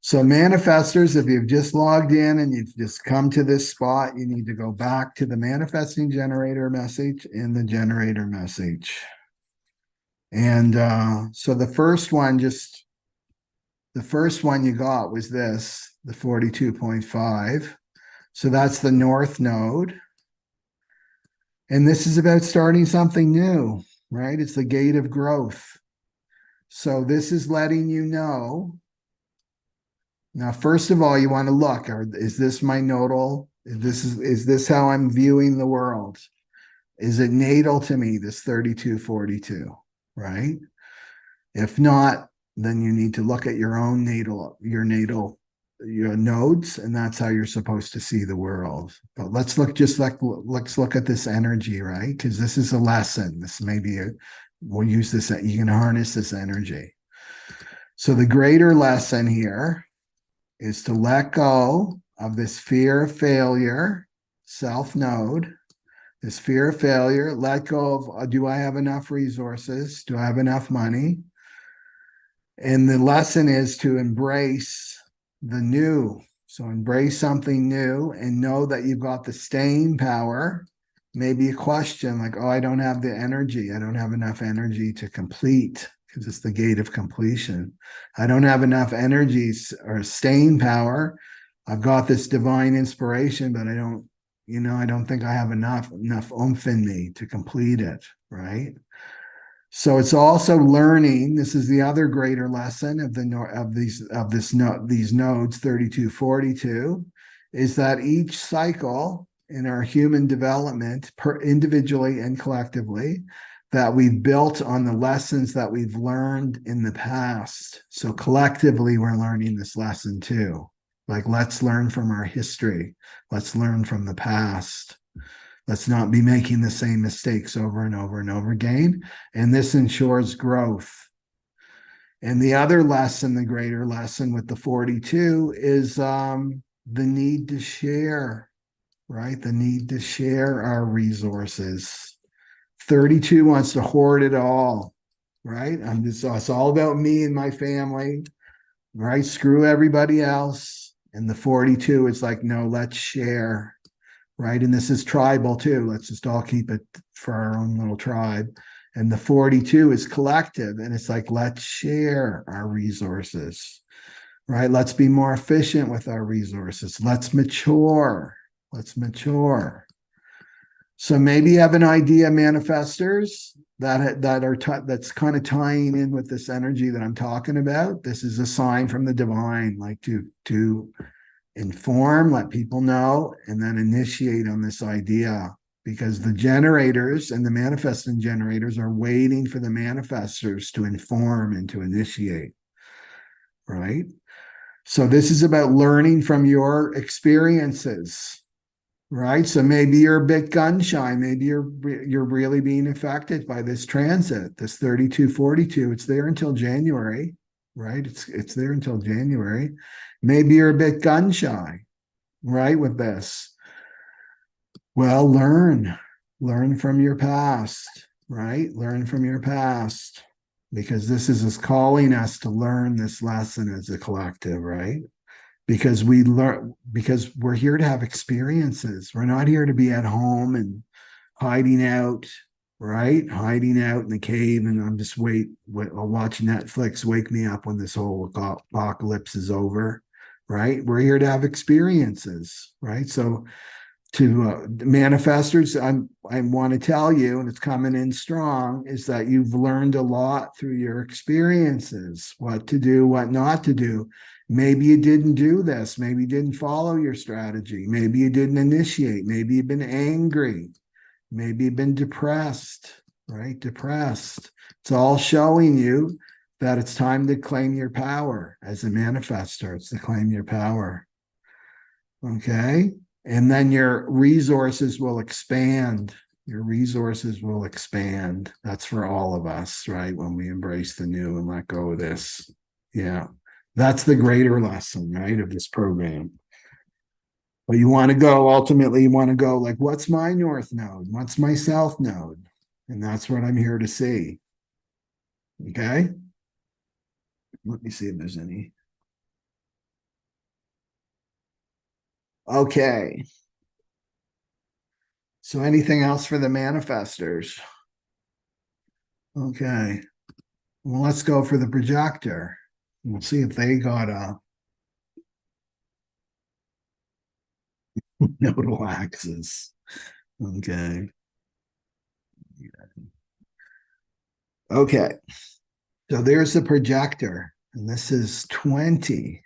So manifestors, if you've just logged in and you've just come to this spot, you need to go back to the manifesting generator message and the generator message. And so the first one you got was this, the 42.5. So that's the north node. And this is about starting something new, right? It's the gate of growth. So this is letting you know. Now, first of all, you want to look, is this my nodal? Is this how I'm viewing the world? Is it natal to me, this 3242, right? If not, then you need to look at your own your nodes, and that's how you're supposed to see the world. But let's look at this energy, right? Because this is a lesson. This may be we'll use this, you can harness this energy. So the greater lesson here is to let go of this fear of failure, self node, this fear of failure. Let go of, do I have enough resources? Do I have enough money? And the lesson is to embrace the new. So embrace something new and know that you've got the staying power. Maybe a question like, oh, I don't have the energy. I don't have enough energy to complete, because it's the gate of completion. I don't have enough energy or staying power. I've got this divine inspiration, but I don't think I have enough oomph in me to complete it, right? So it's also learning. This is the other greater lesson of these nodes 32, 42, is that each cycle in our human development, individually and collectively, that we've built on the lessons that we've learned in the past. So collectively, we're learning this lesson too. Like, let's learn from our history. Let's learn from the past. Let's not be making the same mistakes over and over and over again. And this ensures growth. And the other lesson, the greater lesson with the 42, is the need to share, right? The need to share our resources. 32 wants to hoard it all, right? It's all about me and my family, right? Screw everybody else. And the 42 is like, no, let's share. right? And this is tribal too. Let's just all keep it for our own little tribe. And the 42 is collective. And it's like, let's share our resources, right? Let's be more efficient with our resources. Let's mature. Let's mature. So maybe you have an idea, manifestors, that's kind of tying in with this energy that I'm talking about. This is a sign from the divine, like to inform, let people know, and then initiate on this idea. Because the generators and the manifesting generators are waiting for the manifestors to inform and to initiate, right? So this is about learning from your experiences, right? So maybe you're a bit gun shy. Maybe you're really being affected by this transit, this 3242. It's there until January, right? It's there until January. Maybe you're a bit gun shy, right, with this. Well, learn from your past, right? Learn from your past, because this is calling us to learn this lesson as a collective, right? Because we're here to have experiences. We're not here to be at home and hiding out, right? Hiding out in the cave, and I'm just I'll watch Netflix, wake me up when this whole apocalypse is over, right? We're here to have experiences, right? So to manifestors, I want to tell you, and it's coming in strong, is that you've learned a lot through your experiences, what to do, what not to do. Maybe you didn't do this. Maybe you didn't follow your strategy. Maybe you didn't initiate. Maybe you've been angry. Maybe you've been depressed, right? Depressed. It's all showing you that it's time to claim your power as a manifestor. It's to claim your power. Okay. And then your resources will expand. Your resources will expand. That's for all of us, right? When we embrace the new and let go of this. Yeah. That's the greater lesson, right, of this program. But you want to go, ultimately, you want to go like, what's my north node? What's my south node? And that's what I'm here to see. Okay. Let me see if there's any. Okay. So anything else for the manifestors? Okay. Well, let's go for the projector. We'll see if they got a nodal axis. Okay. Okay. So there's the projector, and this is 20%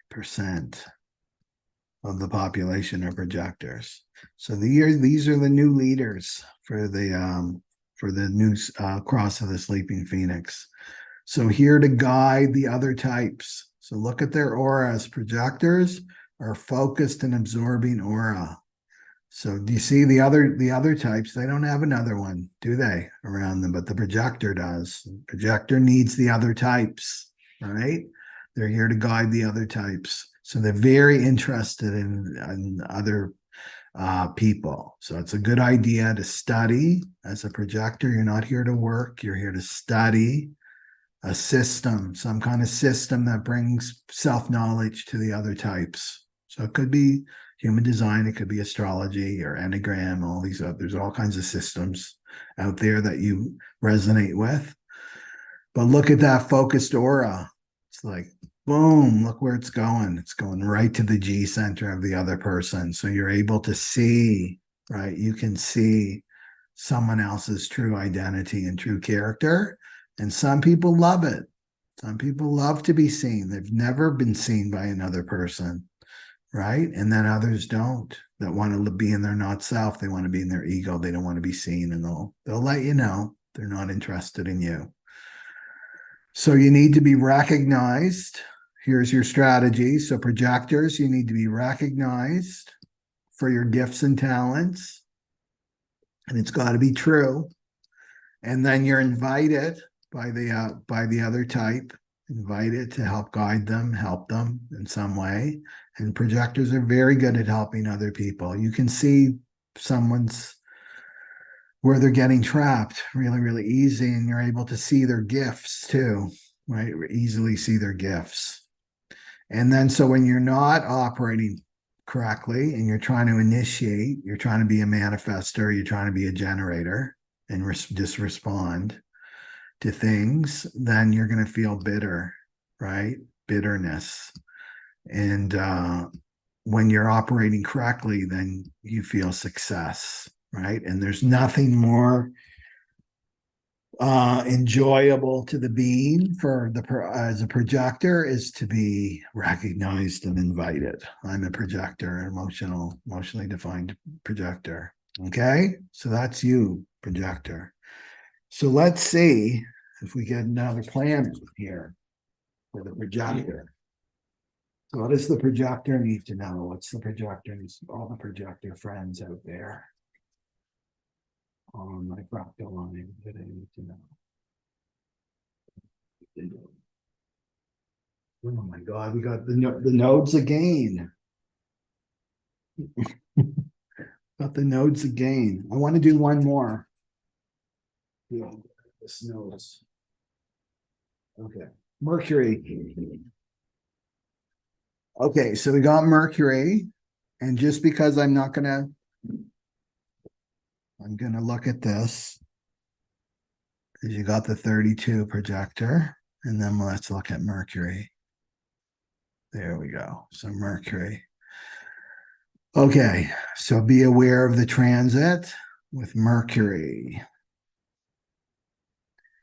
of the population are projectors. So these are the new leaders for the new cross of the sleeping phoenix. So here to guide the other types. So look at their auras. Projectors are focused and absorbing aura. So do you see the other types? They don't have another one, do they, around them? But the projector does. The projector needs the other types, right? They're here to guide the other types. So they're very interested in other people. So it's a good idea to study as a projector. You're not here to work. You're here to study a system, some kind of system that brings self-knowledge to the other types. So it could be human design, it could be astrology or enneagram, all these there's all kinds of systems out there that you resonate with. But look at that focused aura. It's like, boom, look where it's going. It's going right to the G center of the other person. So you're able to see, right? You can see someone else's true identity and true character. And some people love it. Some people love to be seen. They've never been seen by another person, right? And then others don't, that want to be in their not self. They want to be in their ego. They don't want to be seen, and they'll let you know they're not interested in you. So you need to be recognized. Here's your strategy. So projectors, you need to be recognized for your gifts and talents, and it's got to be true. And then you're invited by the other type, invited to help guide them, help them in some way. And projectors are very good at helping other people. You can see where they're getting trapped really, really easy, and you're able to see their gifts too, right? Easily see their gifts. And then so when you're not operating correctly and you're trying to initiate, you're trying to be a manifestor, you're trying to be a generator and just respond to things, then you're going to feel bitter, right? Bitterness. And when you're operating correctly, then you feel success, right? And there's nothing more enjoyable to the being for as a projector is to be recognized and invited. I'm a projector, emotionally defined projector. Okay, so that's you, projector. So let's see if we get another planet here for the projector. So what does the projector need to know? What's the projector? All the projector friends out there on my fractal line that I need to know. Oh my God, we got the nodes again. Got the nodes again. I want to do one more. Yeah, this nodes. Okay, Mercury. Okay, so we got Mercury, and just because I'm gonna look at this, because you got the 32 projector, and then let's look at Mercury. There we go. So Mercury. Okay, so be aware of the transit with Mercury.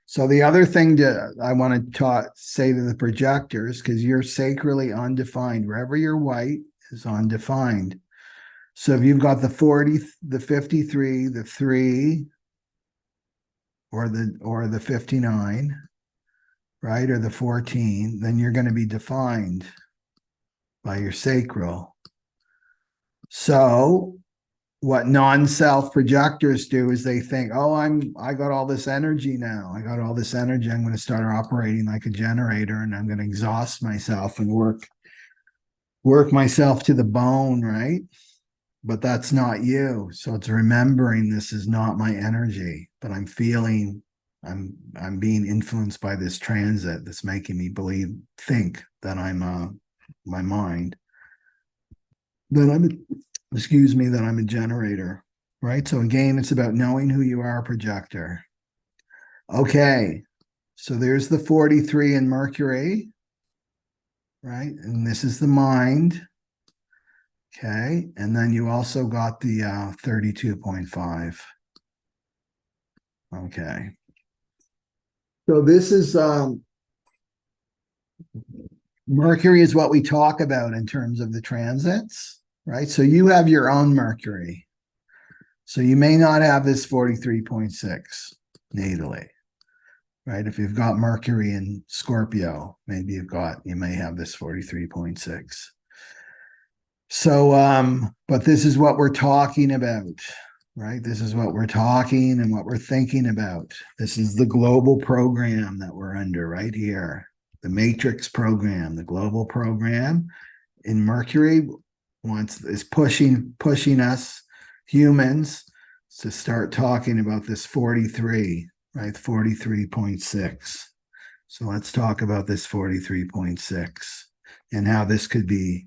So the other thing I want to say to the projectors, because you're sacrally undefined, wherever you're white is undefined. So if you've got the 40, the 53, the 3, or the 59, right, or the 14, then you're going to be defined by your sacral. So what non-self projectors do is they think, oh, I got all this energy now. I got all this energy. I'm going to start operating like a generator and I'm going to exhaust myself and work myself to the bone, right? But that's not you. So it's remembering this is not my energy, but I'm feeling I'm being influenced by this transit that's making me think that I'm my mind, that I'm a generator, right? So again, it's about knowing who you are, projector. Okay, so there's the 43 in Mercury, right? And this is the mind. Okay, and then you also got the 32.5. Okay. So this is Mercury is what we talk about in terms of the transits, right? So you have your own Mercury. So you may not have this 43.6 natally, right? If you've got Mercury in Scorpio, maybe you may have this 43.6. So, but this is what we're talking about, right? This is what we're talking and what we're thinking about. This is the global program that we're under right here. The matrix program, the global program in Mercury is pushing us humans to start talking about this 43, right? 43.6. So let's talk about this 43.6 and how this could be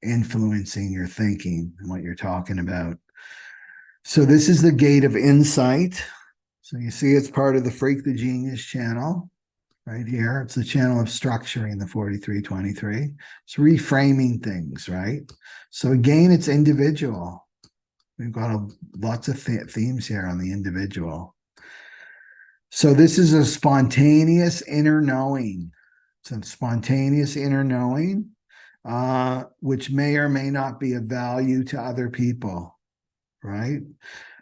influencing your thinking and what you're talking about. So this is the gate of insight. So you see it's part of the Freak the Genius channel right here. It's the channel of structuring the 4323. It's reframing things, right? So again, it's individual. We've got lots of themes here on the individual. So this is a spontaneous inner knowing. It's a spontaneous inner knowing, which may or may not be of value to other people, right?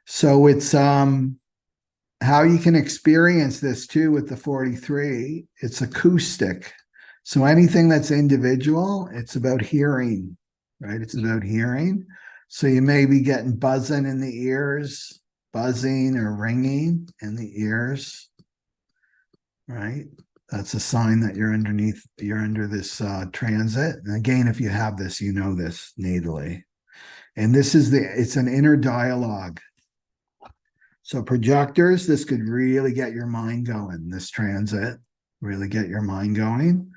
So it's how you can experience this too with the 43. It's acoustic. So anything that's individual, it's about hearing, right? It's about hearing. So you may be getting buzzing in the ears, buzzing or ringing in the ears, right? That's a sign that you're under this transit. And again, if you have this, you know this natally. And it's an inner dialogue. So projectors, this could really get your mind going, this transit, really get your mind going,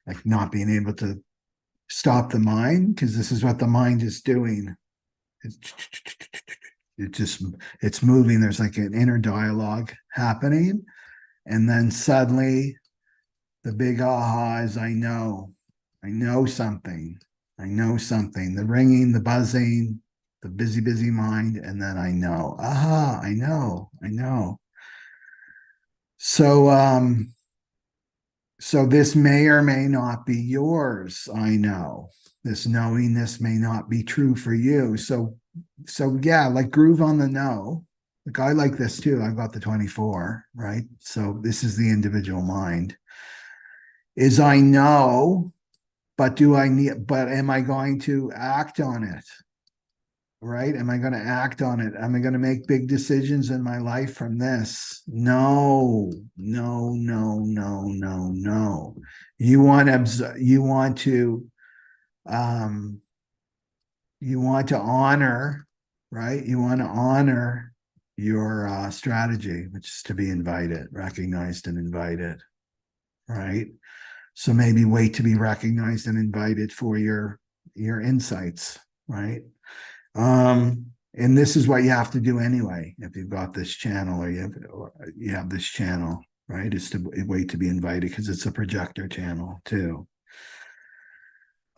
like not being able to stop the mind, because this is what the mind is doing. It just, it's moving. There's like an inner dialogue happening. And then suddenly the big aha is I know something. I know something. The ringing, the buzzing, the busy mind. And then I know, aha, I know. So this may or may not be yours. I know this knowing this may not be true for you. So yeah, like groove on the know. Like I like this too. I've got the 24, right? So this is the individual mind. Is I know, but am I going to act on it? Right? Am I going to act on it? Am I going to make big decisions in my life from this? No. You want to um you want to honor, right? You want to honor your strategy, which is to be invited, recognized and invited, right? So maybe wait to be recognized and invited for your insights, right? And this is what you have to do anyway if you've got this channel, or you have this channel, right? Is to wait to be invited, because it's a projector channel too.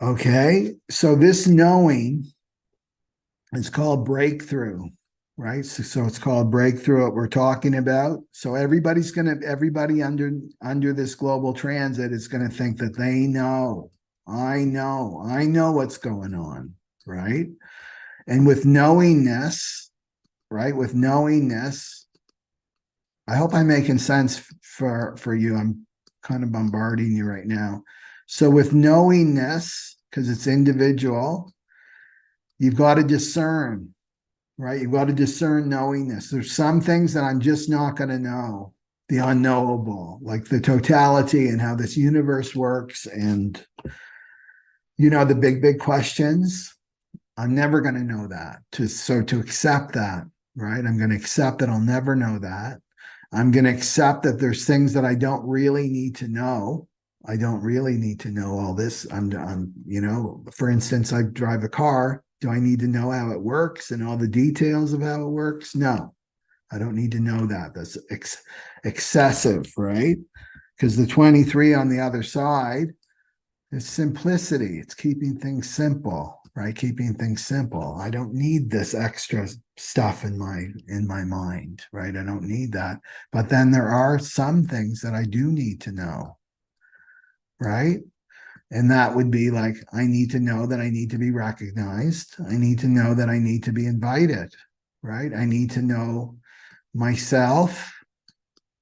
Okay, so this knowing is called breakthrough, right? So it's called breakthrough, what we're talking about. So everybody under this global transit is gonna think that they know, I know what's going on, right? And with knowingness, right? With knowingness, I hope I'm making sense for you. I'm kind of bombarding you right now. So with knowingness, because it's individual, you've got to discern, right? You've got to discern knowingness. There's some things that I'm just not going to know, the unknowable, like the totality and how this universe works, and the big questions. I'm never going to know that. To accept that, right? I'm going to accept that I'll never know that. I'm going to accept that there's things that I don't really need to know. I don't really need to know all this. For instance, I drive a car. Do I need to know how it works and all the details of how it works? No, I don't need to know that. That's excessive, right? Because the 23 on the other side, it's simplicity. It's keeping things simple, right? Keeping things simple. I don't need this extra stuff in my mind, right? I don't need that. But then there are some things that I do need to know, right? And that would be like, I need to know that I need to be recognized. I need to know that I need to be invited, right? I need to know myself,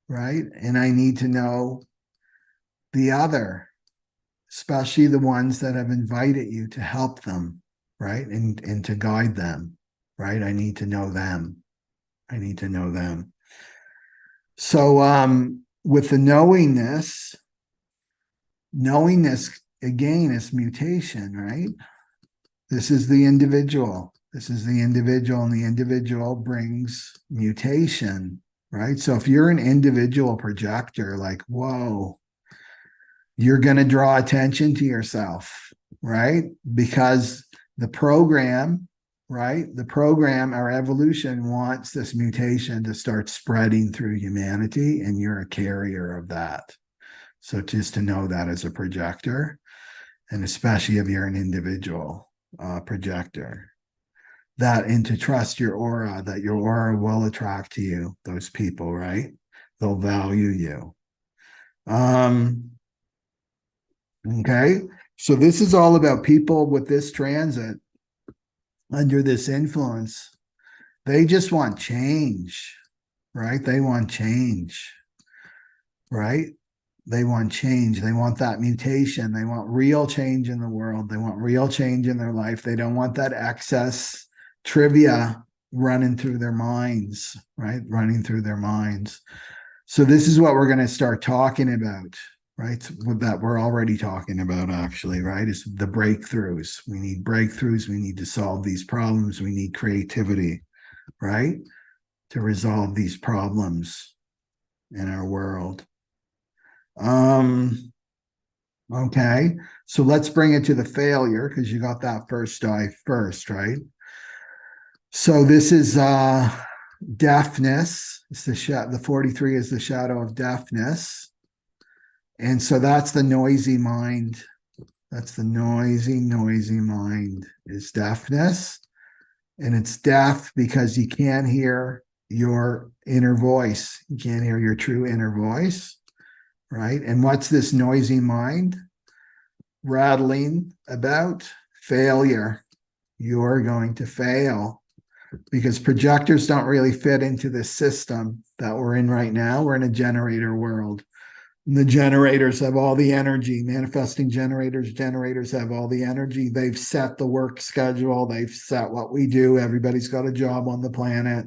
right? And I need to know the other, especially the ones that have invited you to help them, right? And to guide them, right? I need to know them. I need to know them. So with the knowingness again is mutation, right? This is the individual. This is the individual, and the individual brings mutation, right? So if you're an individual projector, like, whoa, you're going to draw attention to yourself, right? Because the program, right? The program, our evolution wants this mutation to start spreading through humanity, and you're a carrier of that. So just to know that as a projector, and especially if you're an individual projector, and to trust your aura, that your aura will attract to you those people, right? They'll value you. Okay, so this is all about people with this transit under this influence. They just want change, right? They want change, right? They want change. They want that mutation. They want real change in the world. They want real change in their life. They don't want that excess trivia running through their minds, right? Running through their minds. So this is what we're going to start talking about, right? That we're already talking about, actually, right? Is the breakthroughs. We need breakthroughs. We need to solve these problems. We need creativity, right? To resolve these problems in our world. Okay, so let's bring it to the failure because you got that first die first, right? So this is deafness. It's the 43 is the shadow of deafness. And so that's the noisy mind. That's the noisy mind is deafness. And it's deaf because you can't hear your inner voice. You can't hear your true inner voice, right? And what's this noisy mind rattling about? Failure. You're going to fail because projectors don't really fit into this system that we're in right now. We're in a generator world. The generators have all the energy. Manifesting generators have all the energy. They've set the work schedule. They've set what we do. Everybody's got a job on the planet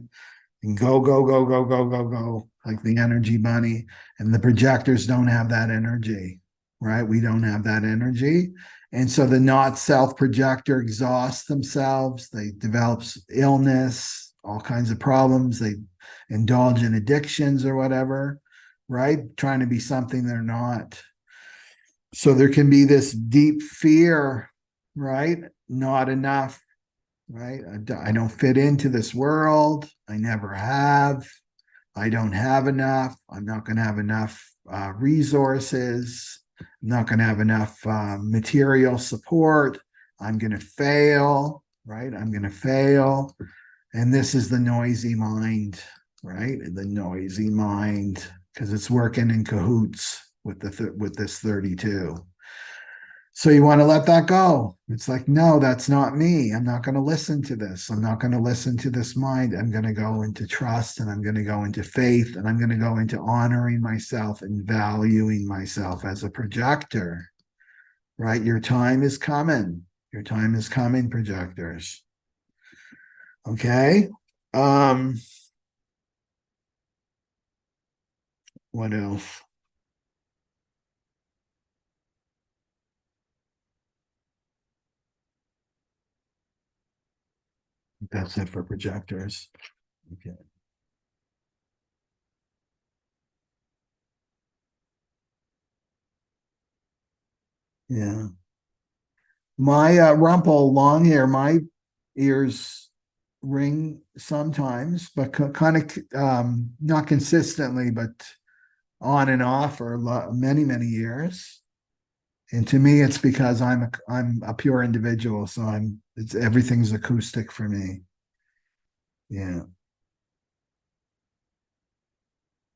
and go, like the energy bunny. And the projectors don't have that energy, right? We don't have that energy. And so the not self projector exhausts themselves. They develop illness, all kinds of problems. They indulge in addictions or whatever, right? Trying to be something they're not. So there can be this deep fear, right? Not enough, right? I don't fit into this world. I never have. I don't have enough. I'm not going to have enough resources. I'm not going to have enough material support. I'm going to fail, right? I'm going to fail. And this is the noisy mind, right? The noisy mind, because it's working in cahoots with with this 32. So you want to let that go. It's like, no, that's not me. I'm not going to listen to this. I'm not going to listen to this mind. I'm going to go into trust and I'm going to go into faith and I'm going to go into honoring myself and valuing myself as a projector, right? Your time is coming. Your time is coming, projectors. Okay. What else? That's it for projectors. Okay. Yeah. My rumple long hair, my ears ring sometimes, but kind of not consistently, but on and off for many years. And to me, it's because I'm a pure individual, so everything's acoustic for me. Yeah,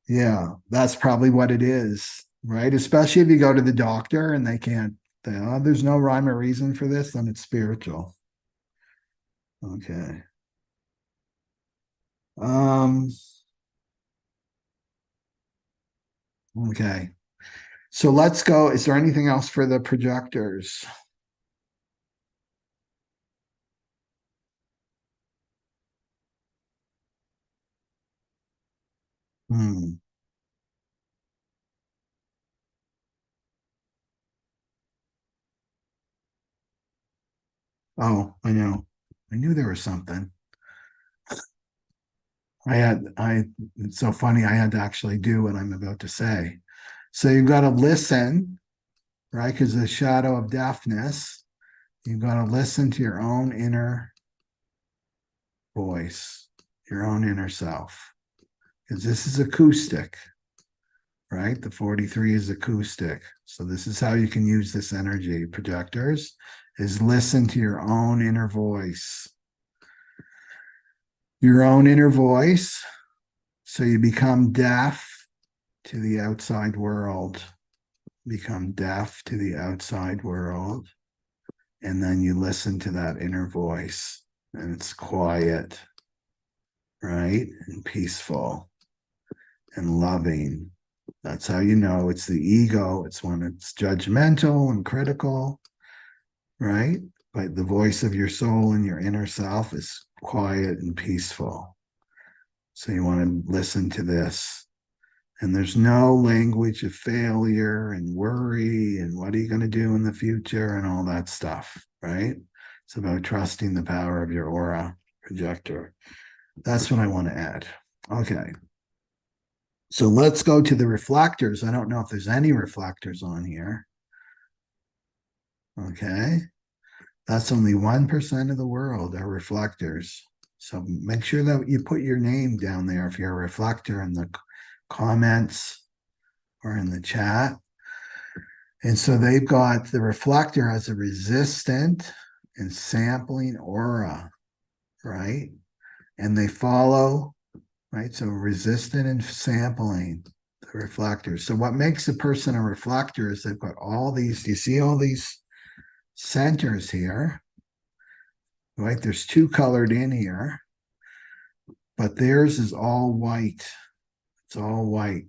yeah, that's probably what it is, right? Especially if you go to the doctor and they can't. There's no rhyme or reason for this, then it's spiritual. Okay. Um. Okay. So let's go. Is there anything else for the projectors? Hmm. Oh, I know. I knew there was something. It's so funny. I had to actually do what I'm about to say. So you've got to listen, right? Because the shadow of deafness, you've got to listen to your own inner voice, your own inner self. Because this is acoustic, right? The 43 is acoustic. So this is how you can use this energy, projectors, is listen to your own inner voice. Your own inner voice. So you become deaf to the outside world. Become deaf to the outside world. And then you listen to that inner voice. And it's quiet, right? And peaceful and loving. That's how you know it's the ego. It's when it's judgmental and critical, right? But the voice of your soul and your inner self is quiet and peaceful. So you want to listen to this. And there's no language of failure and worry and what are you going to do in the future and all that stuff, right? It's about trusting the power of your aura projector. That's what I want to add. Okay. So let's go to the reflectors. I don't know if there's any reflectors on here. Okay. That's only 1% of the world are reflectors. So make sure that you put your name down there if you're a reflector in the comments or in the chat. And so they've got the reflector has a resistant and sampling aura, right? And they follow, right? So resistant and sampling the reflectors. So what makes a person a reflector is they've got all these, do you see all these centers here? Right? There's two colored in here, but theirs is all white. It's all white.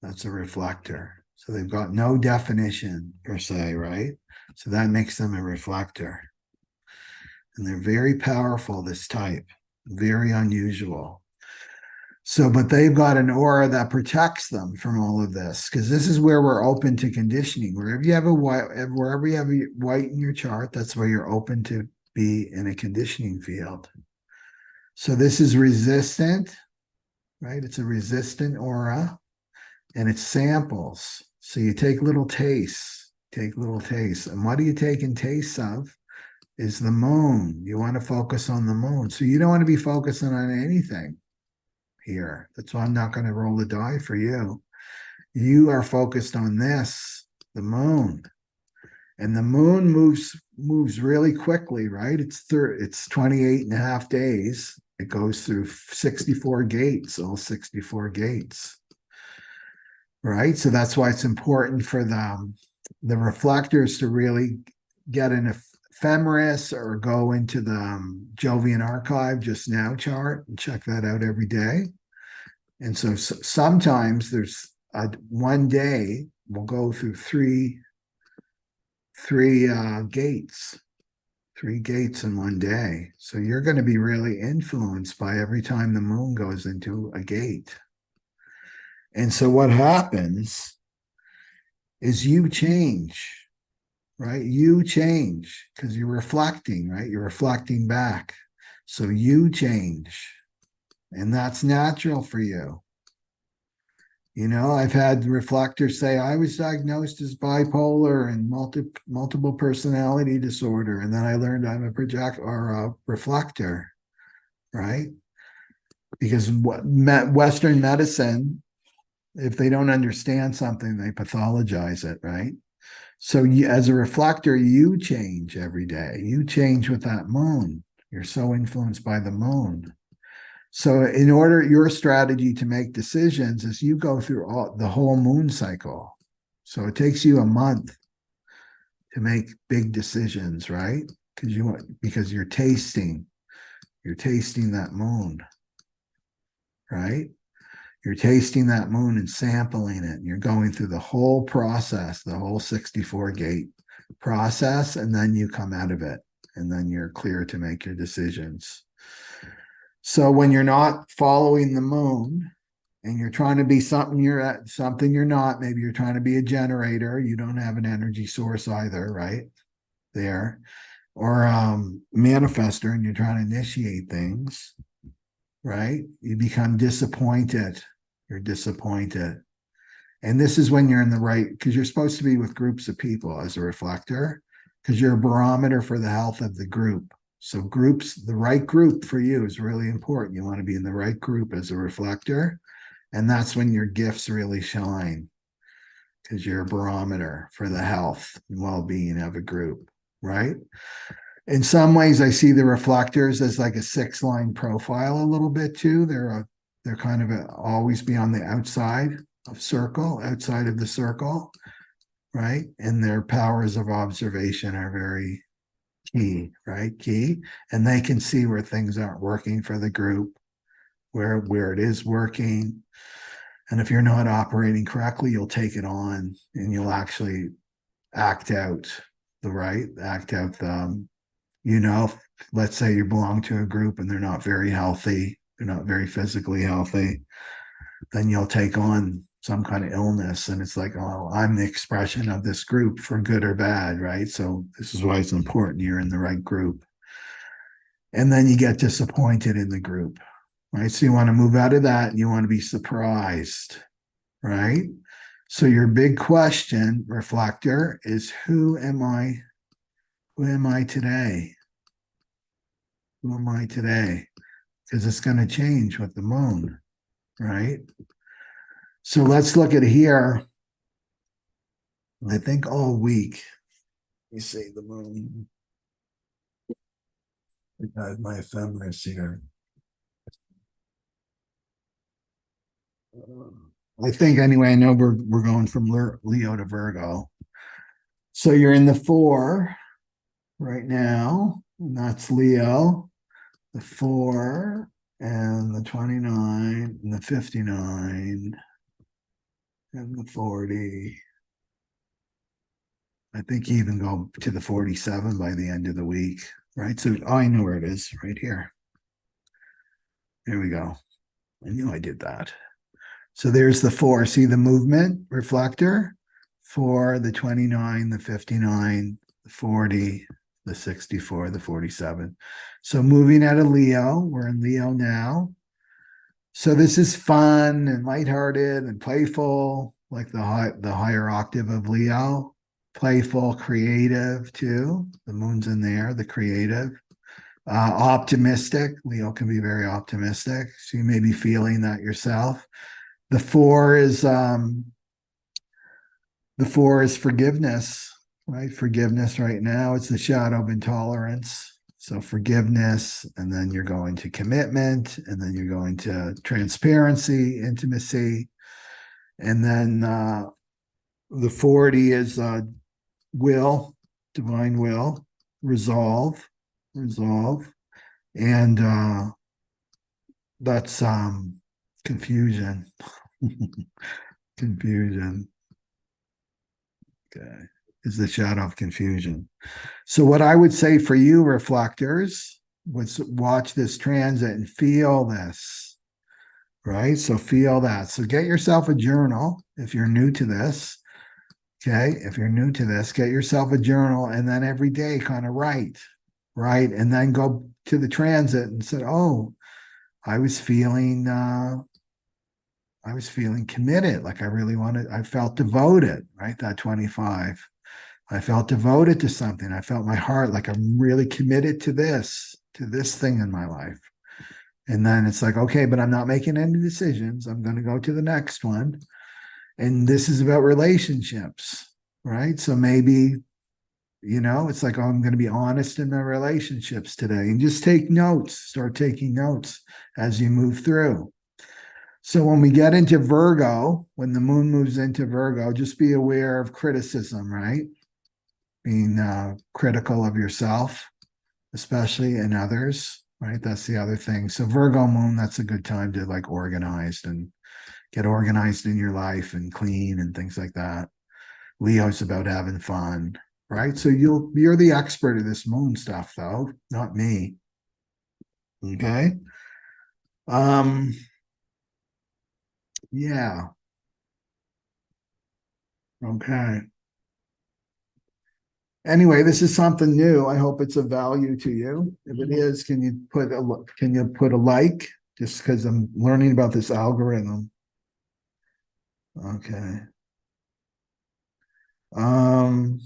That's a reflector. So they've got no definition per se, right? So that makes them a reflector. And they're very powerful, this type, very unusual. So, but they've got an aura that protects them from all of this, because this is where we're open to conditioning. Wherever you have a white, wherever you have a white in your chart, that's where you're open to be in a conditioning field. So this is resistant, right? It's a resistant aura, and it's samples. So you take little tastes, And what are you taking tastes of? Is the moon. You want to focus on the moon. So you don't want to be focusing on anything here. That's why I'm not going to roll the die for you. You are focused on this, the moon. And the moon moves really quickly, right? It's 28 and a half days. It goes through 64 gates, all 64 gates. Right? So that's why it's important for the reflectors to really get an ephemeris or go into the Jovian archive just now chart and check that out every day. And so sometimes there's one day we'll go through three gates in one day. So you're going to be really influenced by every time the moon goes into a gate. And so what happens is you change, right? You change because you're reflecting, right? You're reflecting back. So you change. And that's natural for you. You know, I've had reflectors say, I was diagnosed as bipolar and multiple personality disorder. And then I learned I'm a project or a reflector, right? Because Western medicine, if they don't understand something, they pathologize it, right? So as a reflector, you change every day. You change with that moon. You're so influenced by the moon. So in order, your strategy to make decisions is you go through the whole moon cycle. So it takes you a month to make big decisions, right? Because you're tasting that moon, right? You're tasting that moon and sampling it. And you're going through the whole process, the whole 64 gate process, and then you come out of it, and then you're clear to make your decisions. So when you're not following the moon and you're trying to be something you're not, maybe you're trying to be a generator, you don't have an energy source either, right? There. Or manifester, and you're trying to initiate things, right? You become disappointed. You're disappointed. And this is when you're in the right, because you're supposed to be with groups of people as a reflector, because you're a barometer for the health of the group. So the right group for you is really important. You want to be in the right group as a reflector. And that's when your gifts really shine, because you're a barometer for the health and well-being of a group, right? In some ways, I see the reflectors as like a 6-line profile a little bit too. They're kind of always be on the outside of the circle, right? And their powers of observation are very key, right? And they can see where things aren't working for the group, where it is working. And if you're not operating correctly, you'll take it on and you'll actually act out let's say you belong to a group and they're not very healthy, they're not very physically healthy, then you'll take on some kind of illness. And it's like, oh, I'm the expression of this group for good or bad, right? So this is why it's important you're in the right group. And then you get disappointed in the group, right? So you want to move out of that and you want to be surprised, right? So your big question, reflector, is who am I Who am I today? Who am I today? Because it's going to change with the moon, right? So let's look at here. I think all week. Let me see the moon. I got my ephemeris here. I think anyway, I know we're going from Leo to Virgo. So you're in the 4 right now, and that's Leo, the 4 and the 29 and the 59 and the 40. I think you even go to the 47 by the end of the week, right? So I know where it is right here. Here we go. I knew I did that. So there's the 4. See the movement reflector for the 29, the 59, the 40, the 64, the 47. So moving out of Leo, we're in Leo now. So this is fun and lighthearted and playful, like the higher octave of Leo. Playful, creative too. The moon's in there, the creative. Optimistic. Leo can be very optimistic. So you may be feeling that yourself. The 4 is forgiveness, right? Forgiveness right now. It's the shadow of intolerance. So forgiveness, and then you're going to commitment, and then you're going to transparency, intimacy, and then the 40 is will, divine will, resolve, and that's confusion. Confusion. Okay. Is the shadow of confusion. So what I would say for you reflectors was watch this transit and feel this, right? So feel that. So get yourself a journal if you're new to this. Okay. If you're new to this, get yourself a journal and then every day kind of write, and then go to the transit and say, oh, I was feeling committed. Like I really wanted, I felt devoted, right? That 25. I felt devoted to something. I felt my heart like I'm really committed to this thing in my life. And then it's like, okay, but I'm not making any decisions. I'm going to go to the next one. And this is about relationships, right? So maybe, it's like, oh, I'm going to be honest in my relationships today and just take notes, start taking notes as you move through. So when we get into Virgo, when the moon moves into Virgo, just be aware of criticism, right? Being critical of yourself, especially in others, right? That's the other thing. So Virgo moon, that's a good time to like organized and get organized in your life and clean and things like that. Leo's about having fun, right? So you're the expert of this moon stuff though, not me. Okay. Yeah. Okay. Anyway, this is something new. I hope it's of value to you. If it is, can you put a like? Just because I'm learning about this algorithm. Okay. Um.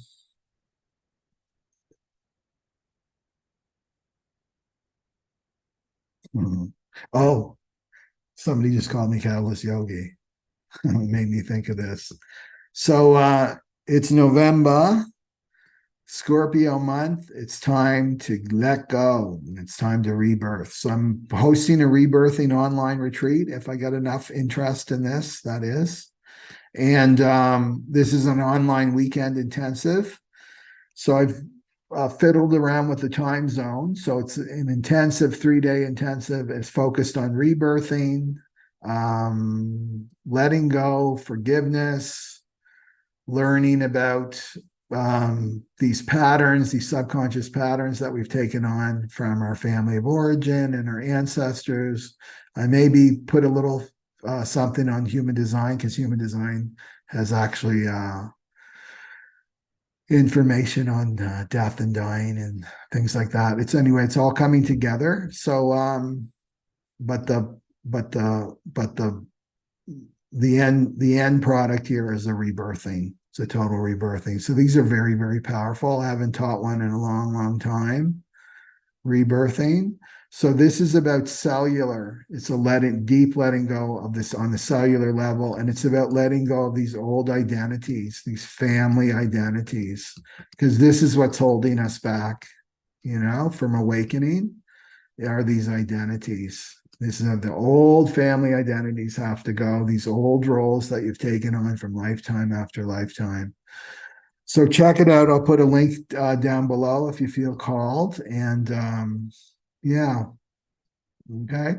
Oh, somebody just called me Catalyst Yogi. It made me think of this. So it's November, Scorpio month. It's time to let go. It's time to rebirth. So I'm hosting a rebirthing online retreat. If I get enough interest in this, that is. And this is an online weekend intensive. So I've fiddled around with the time zone. So it's an intensive 3-day intensive. It's focused on rebirthing, letting go, forgiveness, learning about these patterns, these subconscious patterns that we've taken on from our family of origin and our ancestors. I maybe put a little something on human design because human design has actually information on death and dying and things like that. It's all coming together. So, but the end product here is a rebirthing. It's a total rebirthing. So these are very, very powerful. I haven't taught one in a long, long time. Rebirthing. So this is about cellular. It's a deep letting go of this on the cellular level. And it's about letting go of these old identities, these family identities, because this is what's holding us back, from awakening are these identities. This is the old family identities have to go, these old roles that you've taken on from lifetime after lifetime. So check it out. I'll put a link down below if you feel called. And yeah, okay.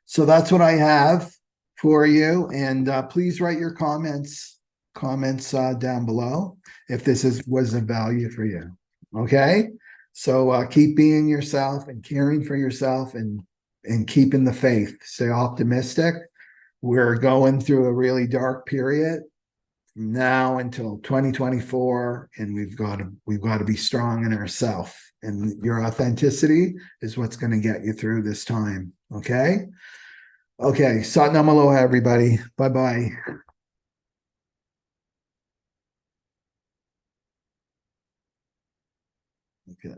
So that's what I have for you. And please write your comments down below if this was of value for you. Okay. So keep being yourself and caring for yourself and keeping the faith. Stay optimistic. We're going through a really dark period now until 2024, and we've got to be strong in ourselves, and your authenticity is what's going to get you through this time. Okay. Satnam aloha, everybody. Bye-bye. Okay.